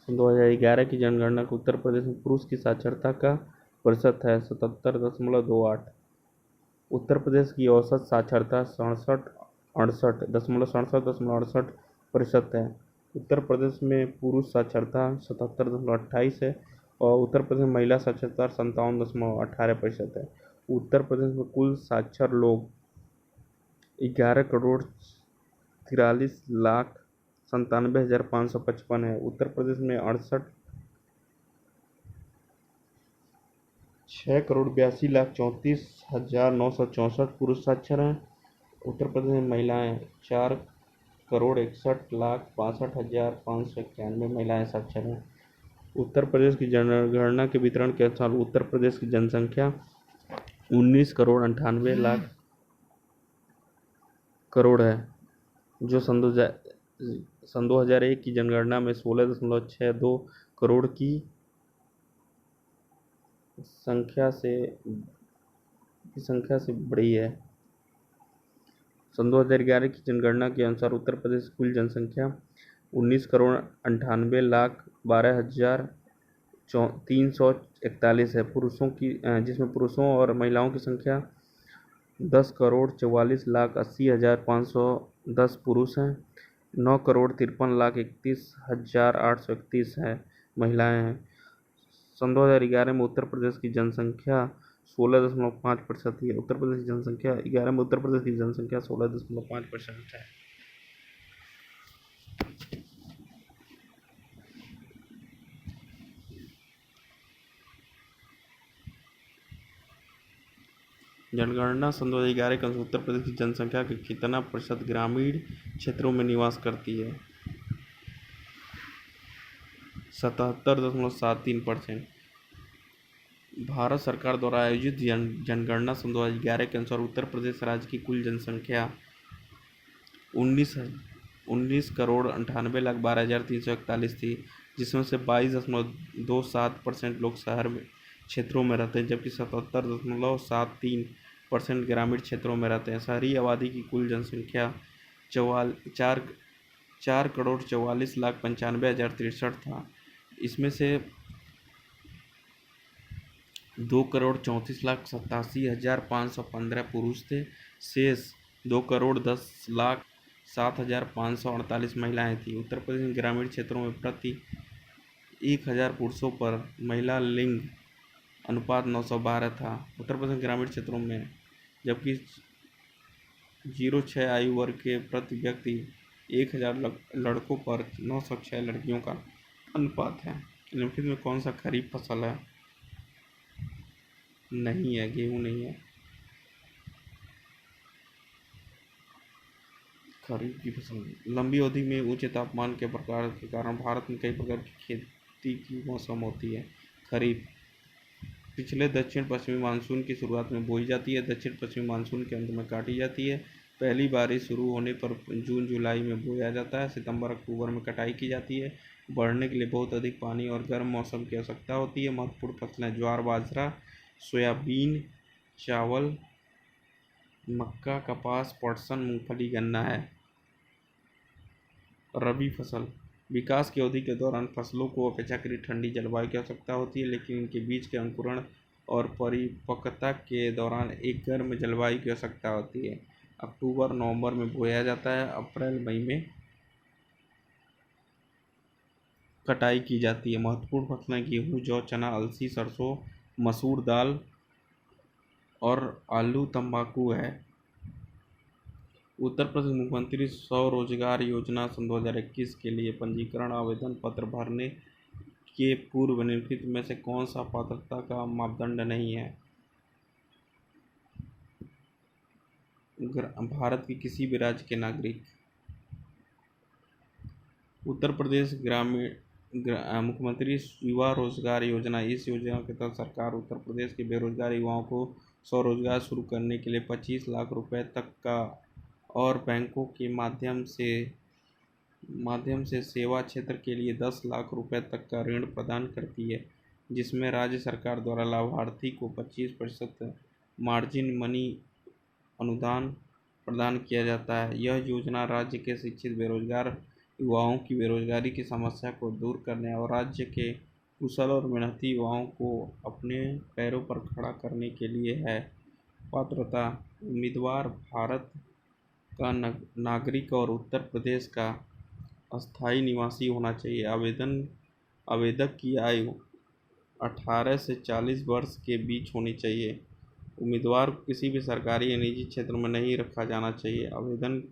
सन 2011 की जनगणना को उत्तर प्रदेश में पुरुष की साक्षरता का प्रतिशत है 77.28। उत्तर प्रदेश की औसत साक्षरता 67.68% है। उत्तर प्रदेश में पुरुष साक्षरता 77.28 है और उत्तर प्रदेश में महिला साक्षरता 57.18% है। उत्तर प्रदेश में कुल साक्षर लोग 11,43,97,555 है। उत्तर प्रदेश में 6,82,34,964 पुरुष साक्षर हैं। उत्तर प्रदेश में महिलाएं 4,61,62,591 महिलाएं साक्षर हैं। उत्तर प्रदेश की जनगणना के वितरण के अनुसार उत्तर प्रदेश की जनसंख्या 19,98,00,000 करोड़ है, जो सन 2001 की जनगणना में 16.62 करोड़ की संख्या से बड़ी है। सन 2011 की जनगणना के अनुसार उत्तर प्रदेश की कुल जनसंख्या 19,98,12,341 है जिसमें पुरुषों और महिलाओं की संख्या 10,44,80,510 पुरुष हैं, 9,53,31,831 है महिलाएं हैं। सन 2011 में उत्तर प्रदेश की जनसंख्या 16.5% थी। उत्तर प्रदेश की जनसंख्या 16.5% है। जनगणना सन 2011 के अनुसार उत्तर प्रदेश की जनसंख्या के कितना प्रतिशत ग्रामीण क्षेत्रों में निवास करती है? 77.73%। भारत सरकार द्वारा आयोजित जनगणना सन 2011 के अनुसार उत्तर प्रदेश राज्य की कुल जनसंख्या 19,98,12,341 थी, जिसमें से 22.27% लोग शहर क्षेत्रों में रहते हैं, जबकि 77.73% ग्रामीण क्षेत्रों में रहते हैं। शहरी आबादी की कुल जनसंख्या 4,44,95,063 था। इसमें से 2,34,87,515 पुरुष थे। शेष 2,10,07,548 महिलाएं थीं। उत्तर प्रदेश में ग्रामीण क्षेत्रों में प्रति 1,000 पुरुषों पर महिला लिंग अनुपात 912 था। उत्तर प्रदेश ग्रामीण क्षेत्रों में, जबकि 0-6 आयु वर्ग के प्रति व्यक्ति 1,000 लड़कों पर 906 लड़कियों का अनुपात है। निम्नलिखित में कौन सा खरीफ फसल है? नहीं है, गेहूँ नहीं है। खरीफ की फसल लंबी अवधि में ऊंचे तापमान के प्रकार के कारण भारत में कई प्रकार की खेती की मौसम होती है। खरीफ पिछले दक्षिण पश्चिमी मानसून की शुरुआत में बोई जाती है, दक्षिण पश्चिमी मानसून के अंत में काटी जाती है। पहली बारिश शुरू होने पर जून जुलाई में बोया जाता है, सितंबर अक्टूबर में कटाई की जाती है। बढ़ने के लिए बहुत अधिक पानी और गर्म मौसम की आवश्यकता होती है। महत्वपूर्ण फसलें ज्वार, बाजरा, सोयाबीन, चावल, मक्का, कपास, पटसन, मूंगफली, गन्ना है। रबी फसल विकास की अवधि के दौरान फसलों को अपेक्षाकृत ठंडी जलवायु की आवश्यकता होती है, लेकिन इनके बीज के अंकुरण और परिपक्वता के दौरान एक गर्म जलवायु की आवश्यकता होती है। अक्टूबर नवंबर में बोया जाता है, अप्रैल मई में कटाई की जाती है। महत्वपूर्ण फसलें गेहूँ, जौ, चना, अलसी, सरसों, मसूर दाल और आलू, तंबाकू है। उत्तर प्रदेश मुख्यमंत्री स्वरोजगार योजना सन 2021 के लिए पंजीकरण आवेदन पत्र भरने के पूर्व निम्नलिखित में से कौन सा पात्रता का मापदंड नहीं है? भारत के किसी भी राज्य के नागरिक। उत्तर प्रदेश ग्रामीण मुख्यमंत्री युवा रोजगार योजना। इस योजना के तहत सरकार उत्तर प्रदेश के बेरोजगार युवाओं को स्वरोजगार शुरू करने के लिए 25 लाख रुपए तक का और बैंकों के माध्यम से सेवा क्षेत्र के लिए 10 लाख रुपए तक का ऋण प्रदान करती है, जिसमें राज्य सरकार द्वारा लाभार्थी को 25% मार्जिन मनी अनुदान प्रदान किया जाता है। यह योजना राज्य के शिक्षित बेरोजगार युवाओं की बेरोजगारी की समस्या को दूर करने और राज्य के कुशल और मेहनती युवाओं को अपने पैरों पर खड़ा करने के लिए है। पात्रता: उम्मीदवार भारत का नागरिक और उत्तर प्रदेश का अस्थायी निवासी होना चाहिए। आवेदक की आयु 18 से 40 वर्ष के बीच होनी चाहिए। उम्मीदवार को किसी भी सरकारी या निजी क्षेत्र में नहीं रखा जाना चाहिए। आवेदन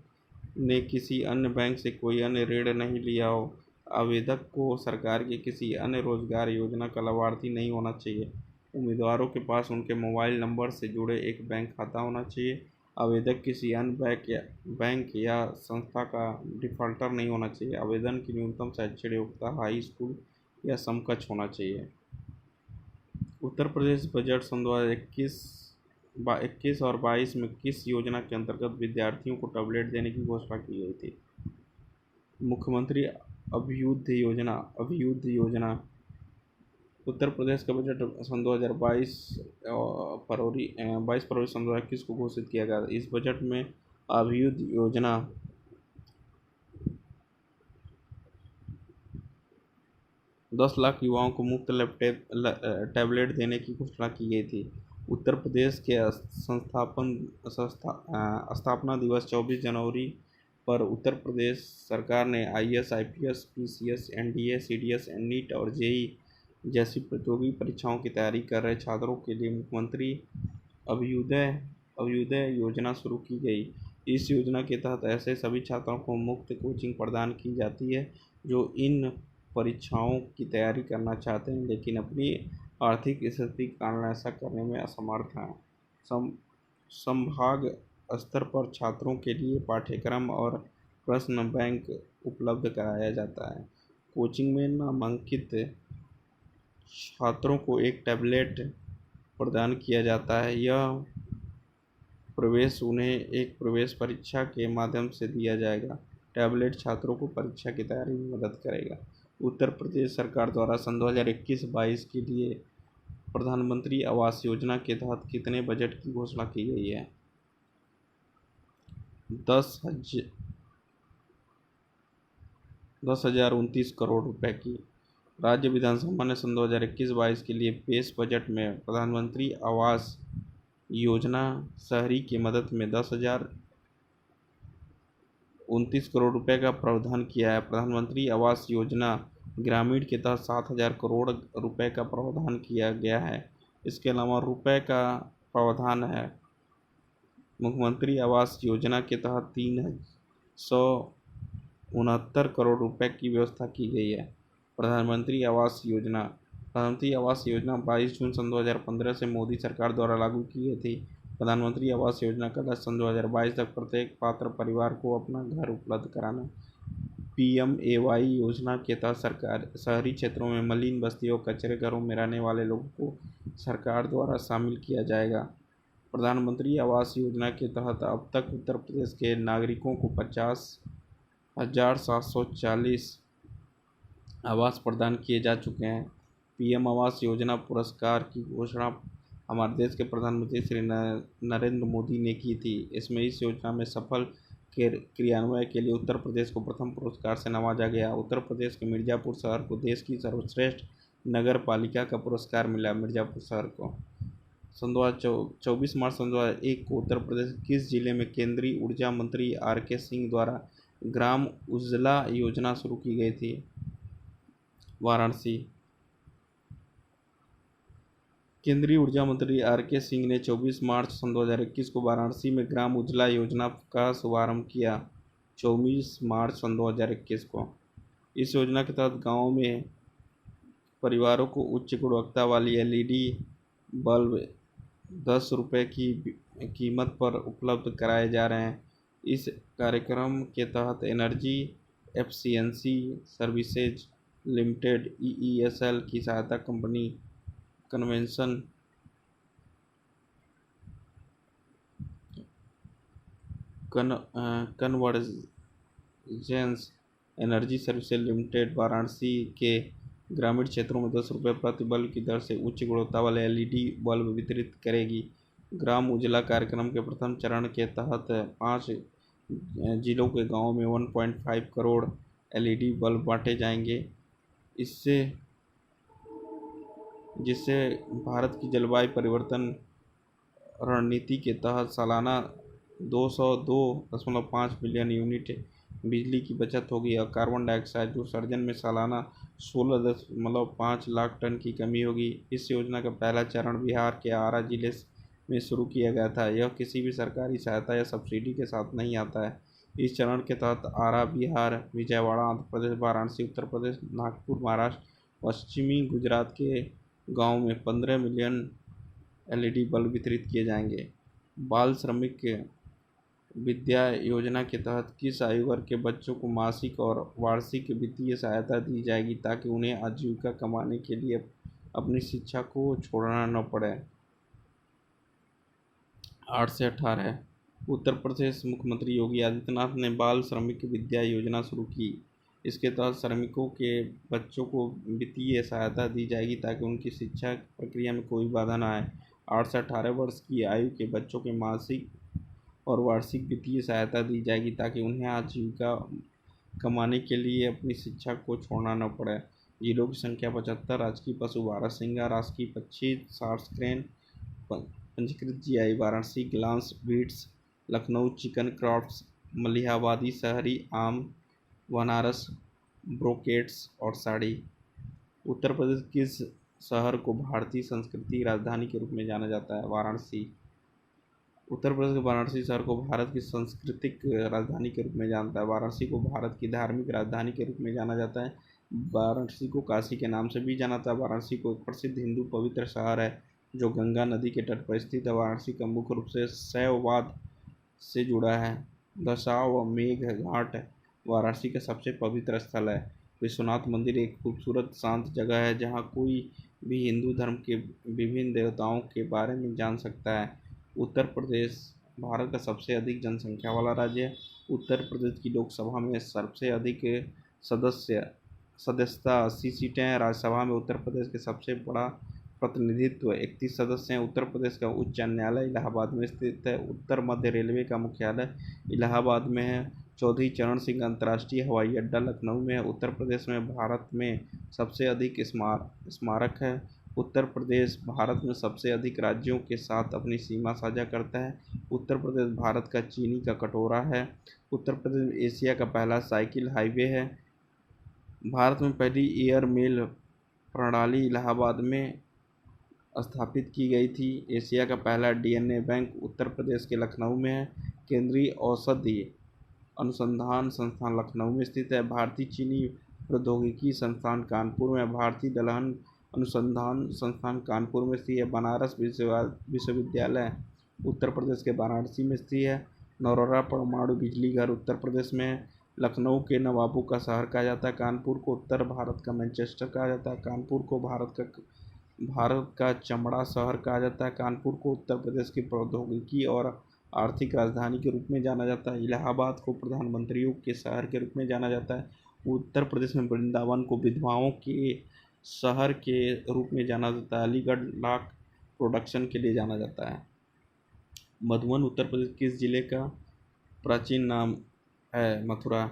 ने किसी अन्य बैंक से कोई अन्य ऋण नहीं लिया हो। आवेदक को सरकार की किसी अन्य रोजगार योजना का लाभार्थी नहीं होना चाहिए। उम्मीदवारों के पास उनके मोबाइल नंबर से जुड़े एक बैंक खाता होना चाहिए। आवेदक किसी अन्य बैंक या संस्था का डिफाल्टर नहीं होना चाहिए। आवेदन की न्यूनतम शैक्षणिक योग्यता हाई स्कूल या समकक्ष होना चाहिए। उत्तर प्रदेश बजट सन 2021 और 22 में किस योजना के अंतर्गत विद्यार्थियों को टैबलेट देने की घोषणा की गई थी? मुख्यमंत्री अभ्युदय योजना। उत्तर प्रदेश का बजट सन 2022 फरवरी 22 फरवरी सन 2021 को घोषित किया गया। इस बजट में अभ्युदय योजना 10 लाख युवाओं को मुफ्त टैबलेट देने की घोषणा की गई थी। उत्तर प्रदेश के स्थापना दिवस 24 जनवरी पर उत्तर प्रदेश सरकार ने IAS, IPS, PCS, NDA, CDS, NEET और जेईई जैसी प्रतियोगी परीक्षाओं की तैयारी कर रहे छात्रों के लिए मुख्यमंत्री अभ्युदय योजना शुरू की गई। इस योजना के तहत ऐसे सभी छात्रों को मुफ्त कोचिंग प्रदान की जाती है जो इन परीक्षाओं की तैयारी करना चाहते हैं लेकिन अपनी आर्थिक स्थिति के कारण ऐसा करने में असमर्थ हैं। संभाग स्तर पर छात्रों के लिए पाठ्यक्रम और प्रश्न बैंक उपलब्ध कराया जाता है। कोचिंग में नामांकित छात्रों को एक टैबलेट प्रदान किया जाता है। यह प्रवेश उन्हें एक प्रवेश परीक्षा के माध्यम से दिया जाएगा। टैबलेट छात्रों को परीक्षा की तैयारी में मदद करेगा। उत्तर प्रदेश सरकार द्वारा सन 2021-22 के लिए प्रधानमंत्री आवास योजना के तहत कितने बजट की घोषणा की गई है? 10,029 करोड़ रुपए की। राज्य विधानसभा ने सन 2021-22 के लिए पेश बजट में प्रधानमंत्री आवास योजना शहरी की मदद में 10,029 करोड़ रुपए का प्रावधान किया है। प्रधानमंत्री आवास योजना ग्रामीण के तहत 7,000 करोड़ रुपए का प्रावधान किया गया है। इसके अलावा रुपए का प्रावधान है। मुख्यमंत्री आवास योजना के तहत 369 करोड़ रुपए की व्यवस्था की गई है। प्रधानमंत्री आवास योजना 22 जून सन 2015 से मोदी सरकार द्वारा लागू की गई थी। प्रधानमंत्री आवास योजना का लक्ष्य सन 2022 तक प्रत्येक पात्र परिवार को अपना घर उपलब्ध कराना। पीएमएवाई योजना के तहत सरकार शहरी क्षेत्रों में मलिन बस्तियों कचरे घरों में रहने वाले लोगों को सरकार द्वारा शामिल किया जाएगा। प्रधानमंत्री आवास योजना के तहत अब तक उत्तर प्रदेश के नागरिकों को 50,740 आवास प्रदान किए जा चुके हैं। पीएम आवास योजना पुरस्कार की घोषणा हमारे देश के प्रधानमंत्री श्री नरेंद्र मोदी ने की थी। इसमें इस योजना में सफल क्रियान्वयन के लिए उत्तर प्रदेश को प्रथम पुरस्कार से नवाजा गया। उत्तर प्रदेश के मिर्ज़ापुर शहर को देश की सर्वश्रेष्ठ नगर पालिका का पुरस्कार मिला। मिर्ज़ापुर शहर को सन 24 मार्च सन 2001 को उत्तर प्रदेश किस जिले में केंद्रीय ऊर्जा मंत्री आर.के. सिंह द्वारा ग्राम उज्ज्वला योजना शुरू की गई थी? वाराणसी। केंद्रीय ऊर्जा मंत्री आर.के. सिंह ने 24 मार्च सन 2021 को वाराणसी में ग्राम उज्ज्वला योजना का शुभारंभ किया। 24 मार्च सन 2021 को इस योजना के तहत गाँव में परिवारों को उच्च गुणवत्ता वाली एलईडी बल्ब 10 रुपये की कीमत पर उपलब्ध कराए जा रहे हैं। इस कार्यक्रम के तहत energy efficiency services limited EESL की सहायता company convention convergence energy services limited Varanasi के ग्रामीण क्षेत्रों में 10 रुपये प्रति बल्ब की दर से उच्च गुणवत्ता वाले LED बल्ब वितरित करेगी। ग्राम उजाला कार्यक्रम के प्रथम चरण के तहत 5 जिलों के गांवों में 1.5 करोड़ LED बल्ब बांटे जाएंगे। इससे जिससे भारत की जलवायु परिवर्तन रणनीति के तहत सालाना 202.5 मिलियन यूनिट बिजली की बचत होगी और कार्बन डाइऑक्साइड उत्सर्जन में सालाना 16.5 लाख टन की कमी होगी। इस योजना का पहला चरण बिहार के आरा जिले में शुरू किया गया था। यह किसी भी सरकारी सहायता या सब्सिडी के साथ नहीं आता है। इस चरण के तहत आरा बिहार, विजयवाड़ा आंध्र प्रदेश, वाराणसी उत्तर प्रदेश, नागपुर महाराष्ट्र, पश्चिमी गुजरात के गाँव में 15 मिलियन LED बल्ब वितरित किए जाएंगे। बाल श्रमिक विद्या योजना के तहत किस आयु वर्ग के बच्चों को मासिक और वार्षिक वित्तीय सहायता दी जाएगी ताकि उन्हें आजीविका कमाने के लिए अपनी शिक्षा को छोड़ना न पड़े? 8 से 18। उत्तर प्रदेश मुख्यमंत्री योगी आदित्यनाथ ने बाल श्रमिक विद्या योजना शुरू की। इसके तहत श्रमिकों के बच्चों को वित्तीय सहायता दी जाएगी ताकि उनकी शिक्षा प्रक्रिया में कोई बाधा न आए। 8 से 18 वर्ष की आयु के बच्चों के मासिक और वार्षिक वित्तीय सहायता दी जाएगी ताकि उन्हें आजीविका कमाने के लिए अपनी शिक्षा को छोड़ना न पड़े। जिलों की संख्या 75। राजकीय पशु बारहसिंगा, राजकीय पक्षी सार्स क्रेन, पंजीकृत GI Varanasi glass beads, Lucknow chikan crafts, Malihabadi शहरी आम, बनारस ब्रोकेट्स और साड़ी। उत्तर प्रदेश किस शहर को भारतीय संस्कृति राजधानी के रूप में जाना जाता है? वाराणसी। उत्तर प्रदेश के वाराणसी शहर को भारत की सांस्कृतिक राजधानी के रूप में जानता है। वाराणसी को भारत की धार्मिक राजधानी के रूप में जाना जाता है। वाराणसी को काशी के नाम से भी जाना जाता है। वाराणसी को एक प्रसिद्ध हिंदू पवित्र शहर है जो गंगा नदी के तट पर स्थित है। वाराणसी का मुख्य रूप से शैववाद से जुड़ा है। दशाश्वमेध घाट वाराणसी का सबसे पवित्र स्थल है। विश्वनाथ मंदिर एक खूबसूरत शांत जगह है जहाँ कोई भी हिंदू धर्म के विभिन्न देवताओं के बारे में जान सकता है। उत्तर प्रदेश भारत का सबसे अधिक जनसंख्या वाला राज्य है। उत्तर प्रदेश की लोकसभा में सबसे अधिक सदस्यता 80 सीटें हैं। राज्यसभा में उत्तर प्रदेश के सबसे बड़ा प्रतिनिधित्व 31 सदस्य हैं। उत्तर प्रदेश का उच्च न्यायालय इलाहाबाद में स्थित है। उत्तर मध्य रेलवे का मुख्यालय इलाहाबाद में है। चौधरी चरण सिंह अंतर्राष्ट्रीय हवाई अड्डा लखनऊ में है। उत्तर प्रदेश में भारत में सबसे अधिक स्मारक है। उत्तर प्रदेश भारत में सबसे अधिक राज्यों के साथ अपनी सीमा साझा करता है। उत्तर प्रदेश भारत का चीनी का कटोरा है। उत्तर प्रदेश एशिया का पहला साइकिल हाईवे है। भारत में पहली एयर मेल प्रणाली इलाहाबाद में स्थापित की गई थी। एशिया का पहला DNA बैंक उत्तर प्रदेश के लखनऊ में है। केंद्रीय औषधि अनुसंधान संस्थान लखनऊ में स्थित है। भारतीय चीनी प्रौद्योगिकी संस्थान कानपुर में। भारतीय दलहन अनुसंधान संस्थान कानपुर में स्थित है। बनारस विश्वविद्यालय उत्तर प्रदेश के वाराणसी में स्थित है। नौरोरा परमाणु बिजली घर उत्तर प्रदेश में है। लखनऊ के नवाबों का शहर कहा जाता है। कानपुर को उत्तर भारत का मैनचेस्टर कहा जाता है। कानपुर को भारत का चमड़ा शहर कहा जाता है। कानपुर को उत्तर प्रदेश की प्रौद्योगिकी और आर्थिक राजधानी के रूप में जाना जाता है। इलाहाबाद को प्रधानमंत्रियों के शहर के रूप में जाना जाता है। उत्तर प्रदेश में वृंदावन को विधवाओं के शहर के रूप में जाना जाता है। अलीगढ़ लाख प्रोडक्शन के लिए जाना जाता है। मधुबन उत्तर प्रदेश किस जिले का प्राचीन नाम है? मथुरा।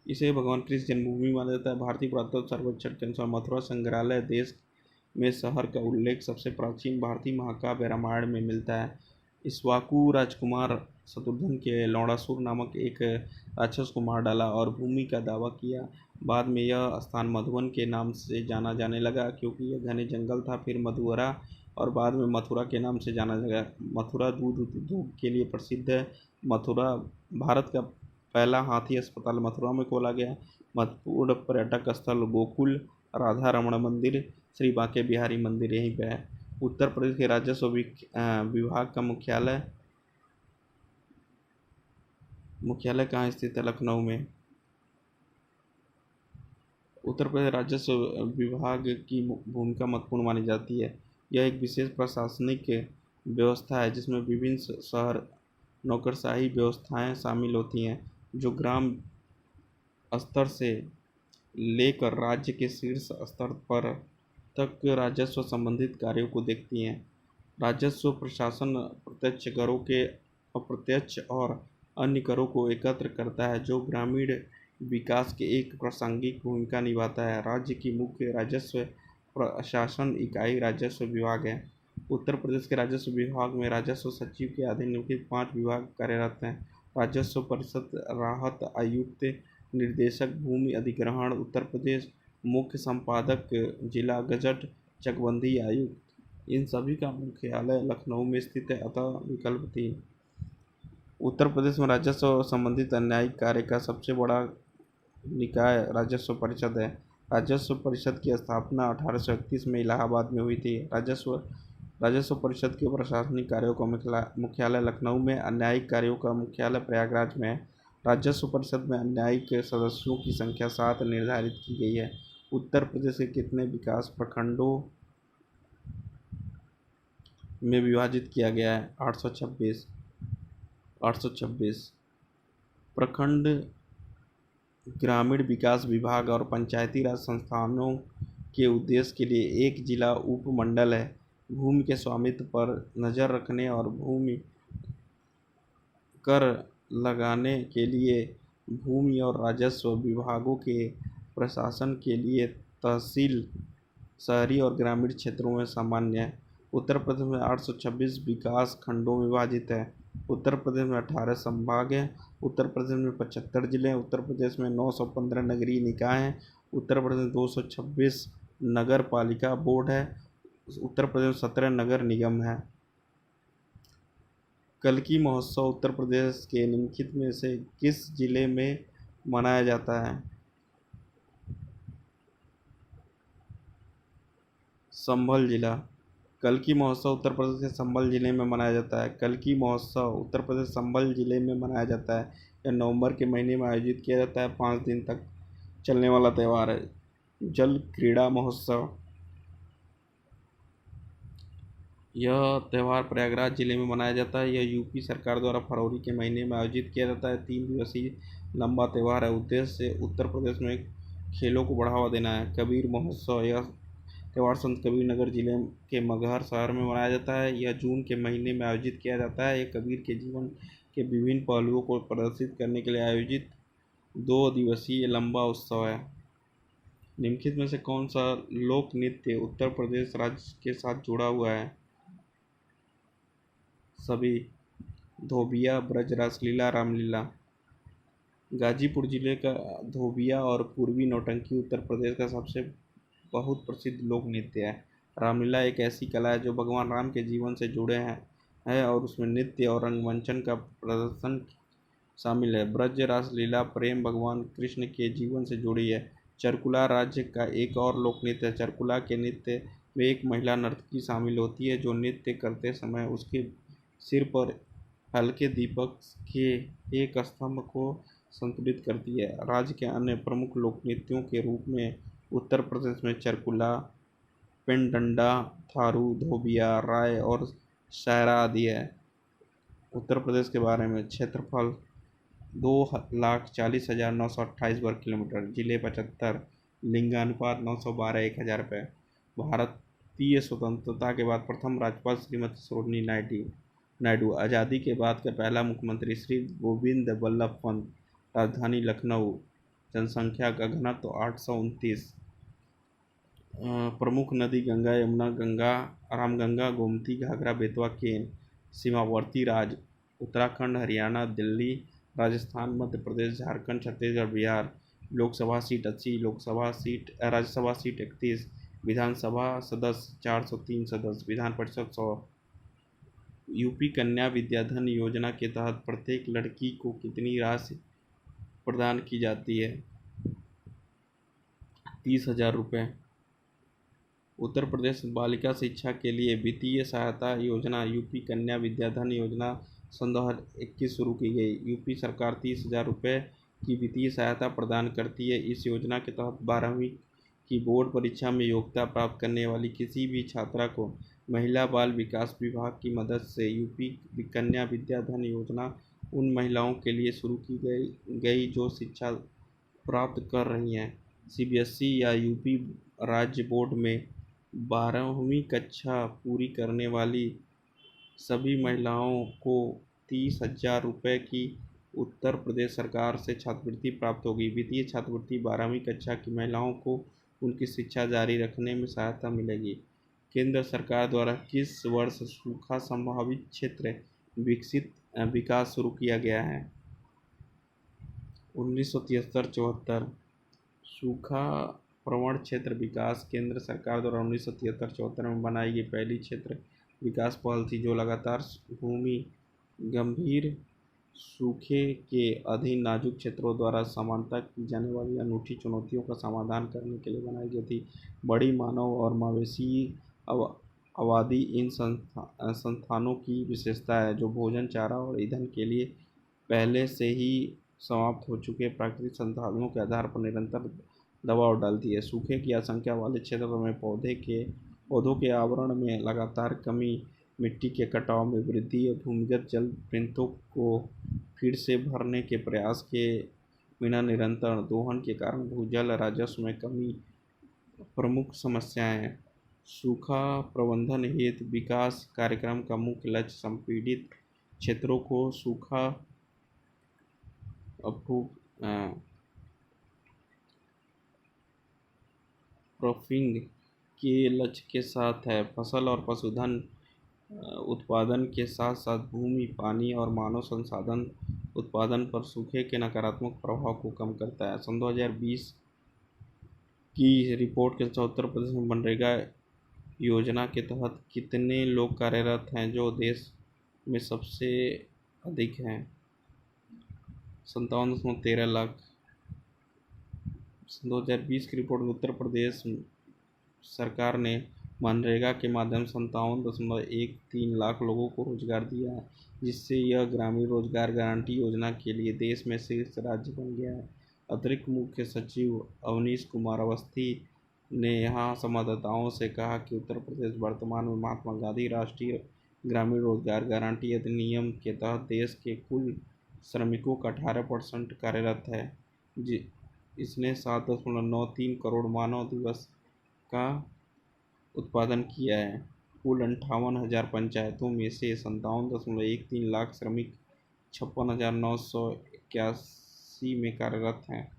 इसे भगवान कृष्ण जन्मभूमि माना जाता है। भारतीय पुरातत्व सर्वेक्षण के अनुसार मथुरा संग्रहालय देश में शहर का उल्लेख सबसे प्राचीन भारतीय महाकाव्य रामायण में मिलता है। इक्ष्वाकु राजकुमार शत्रुघ्न के लौड़ासुर नामक एक राक्षस को मार डाला और भूमि का दावा किया। बाद में यह स्थान मधुबन के नाम से जाना जाने लगा क्योंकि यह घने जंगल था। फिर मधुरा और बाद में मथुरा के नाम से जाना लगा। मथुरा दूध उद्योग के लिए प्रसिद्ध है। मथुरा भारत का पहला हाथी अस्पताल मथुरा में खोला गया। महत्वपूर्ण पर्यटक स्थल गोकुल, राधा रमण मंदिर, श्री बांके बिहारी मंदिर यहीं पे है। उत्तर प्रदेश के राजस्व विभाग का मुख्यालय कहाँ स्थित है? लखनऊ में। उत्तर प्रदेश राजस्व विभाग की भूमिका महत्वपूर्ण मानी जाती है। यह एक विशेष प्रशासनिक व्यवस्था है जिसमें विभिन्न शहर नौकरशाही व्यवस्थाएं शामिल होती हैं, जो ग्राम स्तर से लेकर राज्य के शीर्ष स्तर पर तक राजस्व संबंधित कार्यों को देखती हैं। राजस्व प्रशासन प्रत्यक्ष करों के अप्रत्यक्ष और अन्य करों को एकत्र करता है, जो ग्रामीण विकास की एक प्रासंगिक भूमिका निभाता है। राज्य की मुख्य राजस्व प्रशासन इकाई राजस्व विभाग है। उत्तर प्रदेश के राजस्व विभाग में राजस्व सचिव के अधीन निम्नलिखित 5 विभाग कार्यरत हैं। राजस्व परिषद, राहत आयुक्त, निर्देशक भूमि अधिग्रहण उत्तर प्रदेश, मुख्य संपादक जिला गजट, चकबंदी आयुक्त। इन सभी का मुख्यालय लखनऊ में स्थित है। अतः विकल्प 3। उत्तर प्रदेश में राजस्व संबंधित न्यायिक कार्य का सबसे बड़ा निकाय राजस्व परिषद है। राजस्व परिषद की स्थापना 1831 में इलाहाबाद में हुई थी। राजस्व परिषद के प्रशासनिक कार्यों का मुख्यालय लखनऊ में, न्यायिक कार्यों का मुख्यालय प्रयागराज में है। राजस्व परिषद में न्यायिक सदस्यों की संख्या 7 निर्धारित की गई है। उत्तर प्रदेश के कितने विकास प्रखंडों में विभाजित किया गया है? 826। प्रखंड ग्रामीण विकास विभाग और पंचायती राज संस्थानों के उद्देश्य के लिए एक जिला उपमंडल है। भूमि के स्वामित्व पर नज़र रखने और भूमि कर लगाने के लिए भूमि और राजस्व विभागों के प्रशासन के लिए तहसील शहरी और ग्रामीण क्षेत्रों में सामान्य है। उत्तर प्रदेश में 826 विकास खंडों में विभाजित है। उत्तर प्रदेश में 18 संभाग हैं। उत्तर प्रदेश में 75 जिले हैं। उत्तर प्रदेश में 915 नगरीय निकाय हैं। उत्तर प्रदेश में 226 नगर पालिका बोर्ड है। उत्तर प्रदेश में 17 नगर निगम है। कल्की महोत्सव उत्तर प्रदेश के निम्नलिखित में से किस जिले में मनाया जाता है? संभल जिला। कल्की महोत्सव उत्तर प्रदेश के संभल जिले में मनाया जाता है। कल्की महोत्सव उत्तर प्रदेश संभल जिले में मनाया जाता है। यह नवंबर के महीने में आयोजित किया जाता है। 5 दिन तक चलने वाला त्यौहार है। जल क्रीड़ा महोत्सव, यह त्यौहार प्रयागराज जिले में मनाया जाता है। यह यूपी सरकार द्वारा फरवरी के महीने में आयोजित किया जाता है। 3 दिवसीय लंबा त्यौहार है। उद्देश्य उत्तर प्रदेश में खेलों को बढ़ावा देना है। कबीर महोत्सव, यह त्यौहार संत कबीर नगर जिले के मगहर शहर में मनाया जाता है। यह जून के महीने में आयोजित किया जाता है। यह कबीर के जीवन के विभिन्न पहलुओं को प्रदर्शित करने के लिए आयोजित 2 दिवसीय लंबा उत्सव है। निम्नलिखित में से कौन सा लोक नृत्य उत्तर प्रदेश राज्य के साथ जुड़ा हुआ है? सभी। धोबिया, ब्रज रासलीला, रामलीला। गाजीपुर जिले का धोबिया और पूर्वी नौटंकी उत्तर प्रदेश का सबसे बहुत प्रसिद्ध लोक नृत्य है। रामलीला एक ऐसी कला है जो भगवान राम के जीवन से जुड़े हैं और उसमें नृत्य और रंगमंचन का प्रदर्शन शामिल है। ब्रज रासलीला प्रेम भगवान कृष्ण के जीवन से जुड़ी है। चरकुला राज्य का एक और लोक नृत्य है। चरकुला के नृत्य में एक महिला नर्तकी शामिल होती है जो नृत्य करते समय उसके सिर पर हल्के दीपक के एक स्तंभ को संतुलित करती है। राज्य के अन्य प्रमुख लोक नृत्यों के रूप में उत्तर प्रदेश में चरकुला, पेंडंडा, थारू, धोबिया, राय और शायरा आदि है। उत्तर प्रदेश के बारे में क्षेत्रफल 2,40,928 वर्ग किलोमीटर, जिले 75, लिंगानुपात 912 1000 पे। भारतीय स्वतंत्रता के बाद प्रथम राज्यपाल श्रीमती सरोजिनी नायडू। आज़ादी के बाद का पहला मुख्यमंत्री श्री गोविंद बल्लभ पंत। राजधानी लखनऊ। जनसंख्या का घनत्व 829। प्रमुख नदी गंगा, यमुना, रामगंगा, गोमती, घाघरा, बेतवा, केन। सीमावर्ती राज्य उत्तराखंड, हरियाणा, दिल्ली, राजस्थान, मध्य प्रदेश, झारखंड, छत्तीसगढ़, बिहार। लोकसभा सीट 80, राज्यसभा सीट 31, विधानसभा सदस्य 403 सदस्य, विधान परिषद 100। यूपी कन्या विद्याधन योजना के तहत प्रत्येक लड़की को कितनी राशि प्रदान की जाती है? 30,000 रुपये। उत्तर प्रदेश बालिका शिक्षा के लिए वित्तीय सहायता योजना यूपी कन्या विद्याधन योजना सन 2021 शुरू की गई। यूपी सरकार 30,000 रुपये की वित्तीय सहायता प्रदान करती है। इस योजना के तहत 12वीं की बोर्ड परीक्षा में योग्यता प्राप्त करने वाली किसी भी छात्रा को महिला बाल विकास विभाग की मदद से यूपी कन्या विद्याधन योजना उन महिलाओं के लिए शुरू की गई जो शिक्षा प्राप्त कर रही हैं। सीबीएसई या यूपी राज्य बोर्ड में 12वीं कक्षा पूरी करने वाली सभी महिलाओं को 30,000 रुपये की उत्तर प्रदेश सरकार से छात्रवृत्ति प्राप्त होगी। वित्तीय छात्रवृत्ति 12वीं कक्षा की महिलाओं को उनकी शिक्षा जारी रखने में सहायता मिलेगी। केंद्र सरकार द्वारा किस वर्ष सूखा संभावित क्षेत्र विकास शुरू किया गया है? 1973-74। सूखा प्रवण क्षेत्र विकास केंद्र सरकार द्वारा 1973-74 में बनाई गई पहली क्षेत्र विकास पहल थी, जो लगातार भूमि गंभीर सूखे के अधीन नाजुक क्षेत्रों द्वारा सामान्यतः की जाने वाली अनूठी चुनौतियों का समाधान करने के लिए बनाई गई थी। बड़ी मानव और मवेशी आबादी इन संस्थानों की विशेषता है, जो भोजन, चारा और ईंधन के लिए पहले से ही समाप्त हो चुके प्राकृतिक संसाधनों के आधार पर निरंतर दबाव डालती है। सूखे की आशंका वाले क्षेत्रों में पौधों के आवरण में लगातार कमी, मिट्टी के कटाव में वृद्धि और भूमिगत जल वृंतों को फिर से भरने के प्रयास के बिना निरंतर दोहन के कारण भूजल राजस्व में कमी प्रमुख समस्याएं हैं। सूखा प्रबंधन हेतु विकास कार्यक्रम का मुख्य लक्ष्य संपीड़ित क्षेत्रों को सूखा प्रूफिंग के लक्ष्य के साथ है। फसल और पशुधन उत्पादन के साथ साथ भूमि, पानी और मानव संसाधन उत्पादन पर सूखे के नकारात्मक प्रभाव को कम करता है। सन 2020 की रिपोर्ट के अनुसार उत्तर प्रदेश में मनरेगा योजना के तहत कितने लोग कार्यरत हैं, जो देश में सबसे अधिक हैं? 57.13 लाख। 2020 की रिपोर्ट में उत्तर प्रदेश सरकार ने मनरेगा के माध्यम से 57.13 लाख लोगों को रोजगार दिया है, जिससे यह ग्रामीण रोजगार गारंटी योजना के लिए देश में शीर्ष राज्य बन गया है। अतिरिक्त मुख्य सचिव अवनीश कुमार अवस्थी ने यहाँ संवाददाताओं से कहा कि उत्तर प्रदेश वर्तमान में महात्मा गांधी राष्ट्रीय ग्रामीण रोजगार गारंटी अधिनियम के तहत देश के कुल श्रमिकों का 18% कार्यरत है। इसने 7.93 करोड़ मानव दिवस का उत्पादन किया है। कुल 58,000 पंचायतों में से 57.13 लाख श्रमिक 56,981 में कार्यरत हैं।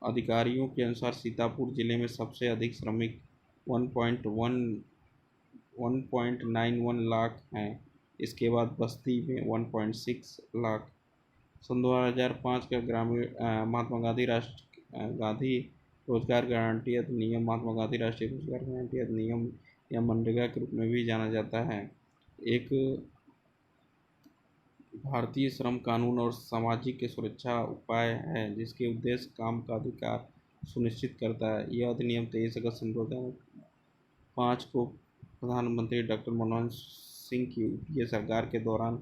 अधिकारियों के अनुसार सीतापुर जिले में सबसे अधिक श्रमिक 1.91 लाख हैं। इसके बाद बस्ती में 1.6 लाख। सन 2005 का महात्मा गांधी रोजगार गारंटी अधिनियम महात्मा गांधी राष्ट्रीय रोजगार गारंटी अधिनियम या मनरेगा के रूप में भी जाना जाता है, एक भारतीय श्रम कानून और सामाजिक सुरक्षा उपाय है जिसके उद्देश्य काम का अधिकार सुनिश्चित करता है। यह अधिनियम 23 अगस्त 2005 को प्रधानमंत्री डॉक्टर मनमोहन सिंह की यूपीए सरकार के दौरान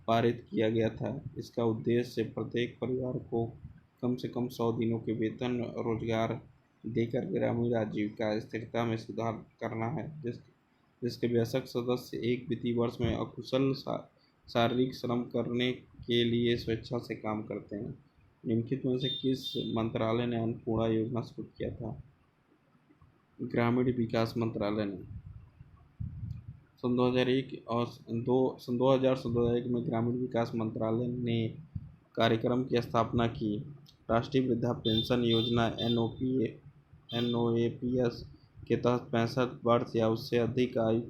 पारित किया गया था। इसका उद्देश्य प्रत्येक परिवार को कम से कम 100 दिनों के वेतन रोजगार देकर ग्रामीण आजीविका स्थिरता में सुधार करना है, जिसके वयस्क सदस्य एक वित्तीय वर्ष में अकुशल शारीरिक श्रम करने के लिए स्वेच्छा से काम करते हैं। निम्नलिखित में से किस मंत्रालय ने अन्नपूर्णा योजना शुरू किया था? ग्रामीण विकास मंत्रालय ने। सन 2001 में ग्रामीण विकास मंत्रालय ने कार्यक्रम की स्थापना की। राष्ट्रीय वृद्धा पेंशन योजना NOAPS के तहत 65 वर्ष या उससे अधिक आयु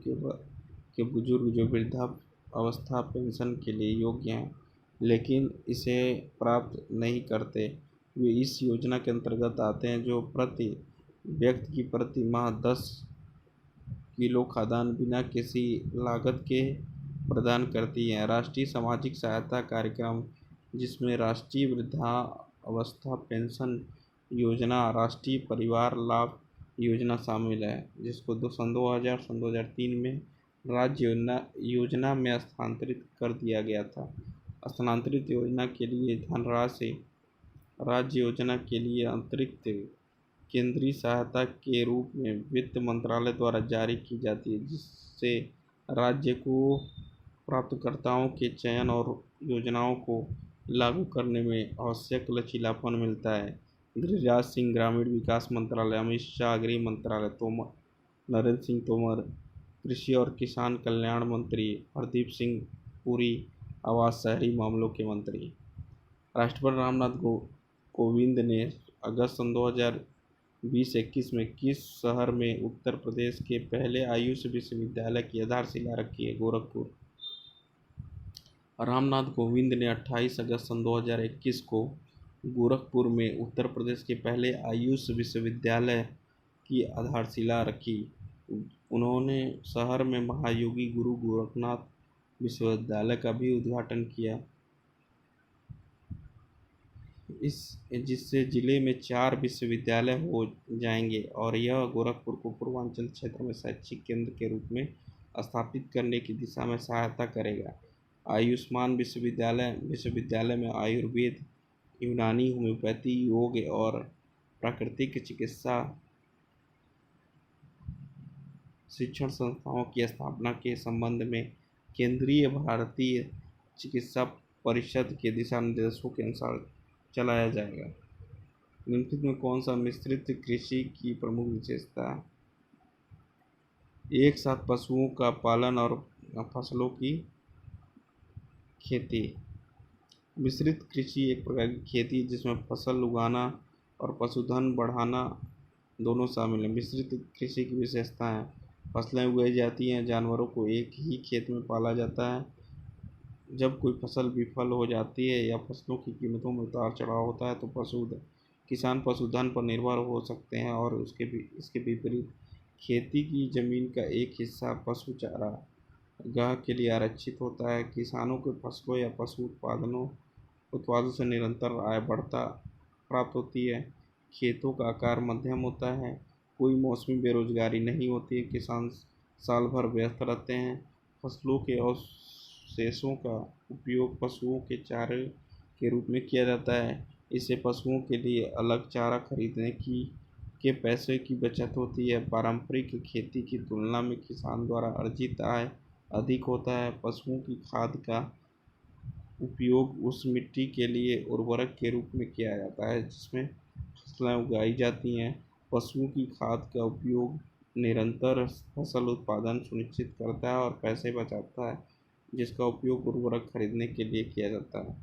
के बुजुर्ग जो वृद्धावस्था पेंशन के लिए योग्य हैं लेकिन इसे प्राप्त नहीं करते, वे इस योजना के अंतर्गत आते हैं, जो प्रति व्यक्ति की प्रति माह 10 किलो खाद्यान्न बिना किसी लागत के प्रदान करती है। राष्ट्रीय सामाजिक सहायता कार्यक्रम, जिसमें राष्ट्रीय वृद्धावस्था पेंशन योजना, राष्ट्रीय परिवार लाभ योजना शामिल है, जिसको सन 2003 में राज्य योजना में स्थानांतरित कर दिया गया था। स्थानांतरित योजना के लिए धनराशि राज्य योजना के लिए अतिरिक्त केंद्रीय सहायता के रूप में वित्त मंत्रालय द्वारा जारी की जाती है, जिससे राज्य को प्राप्तकर्ताओं के चयन और योजनाओं को लागू करने में आवश्यक लचीलापन मिलता है। गिरिराज सिंह ग्रामीण विकास मंत्रालय, अमित शाह गृह मंत्रालय, नरेंद्र सिंह तोमर कृषि और किसान कल्याण मंत्री, हरदीप सिंह पुरी आवास शहरी मामलों के मंत्री। राष्ट्रपति रामनाथ कोविंद ने अगस्त सन 2020-21 में किस शहर में उत्तर प्रदेश के पहले आयुष विश्वविद्यालय की आधारशिला रखी है? गोरखपुर। रामनाथ कोविंद ने 28 अगस्त सन 2021 को गोरखपुर में उत्तर प्रदेश के पहले आयुष विश्वविद्यालय की आधारशिला रखी। उन्होंने शहर में महायोगी गुरु गोरखनाथ विश्वविद्यालय का भी उद्घाटन किया, जिससे जिले में 4 विश्वविद्यालय हो जाएंगे और यह गोरखपुर को पूर्वांचल क्षेत्र में शैक्षिक केंद्र के रूप में स्थापित करने की दिशा में सहायता करेगा। आयुष्मान विश्वविद्यालय में आयुर्वेद, यूनानी, होम्योपैथी, योग और प्राकृतिक चिकित्सा शिक्षण संस्थाओं की स्थापना के संबंध में केंद्रीय भारतीय चिकित्सा परिषद के दिशा निर्देशों के अनुसार चलाया जाएगा। निम्नलिखित में कौन सा मिश्रित कृषि की प्रमुख विशेषता है? एक साथ पशुओं का पालन और फसलों की खेती। मिश्रित कृषि एक प्रकार की खेती है जिसमें फसल उगाना और पशुधन बढ़ाना दोनों शामिल हैं। मिश्रित कृषि की विशेषताएं: फसलें उगाई जाती हैं, जानवरों को एक ही खेत में पाला जाता है। जब कोई फसल विफल हो जाती है या फसलों की कीमतों में उतार चढ़ाव होता है तो किसान पशुधन पर निर्भर हो सकते हैं और इसके विपरीत खेती की जमीन का एक हिस्सा पशु चारागाह के लिए आरक्षित होता है। किसानों को फसलों या पशु उत्पादों से निरंतर आय प्राप्त होती है। खेतों का आकार मध्यम होता है, कोई मौसमी बेरोजगारी नहीं होती है, किसान साल भर व्यस्त रहते हैं। फसलों के अवशेषों का उपयोग पशुओं के चारे के रूप में किया जाता है। इससे पशुओं के लिए अलग चारा खरीदने के पैसे की बचत होती है। पारंपरिक खेती की तुलना में किसान द्वारा अर्जित आय अधिक होता है। पशुओं की खाद का उपयोग उस मिट्टी के लिए उर्वरक के रूप में किया जाता है जिसमें फसलें उगाई जाती हैं। पशुओं की खाद का उपयोग निरंतर फसल उत्पादन सुनिश्चित करता है और पैसे बचाता है, जिसका उपयोग उर्वरक खरीदने के लिए किया जाता है।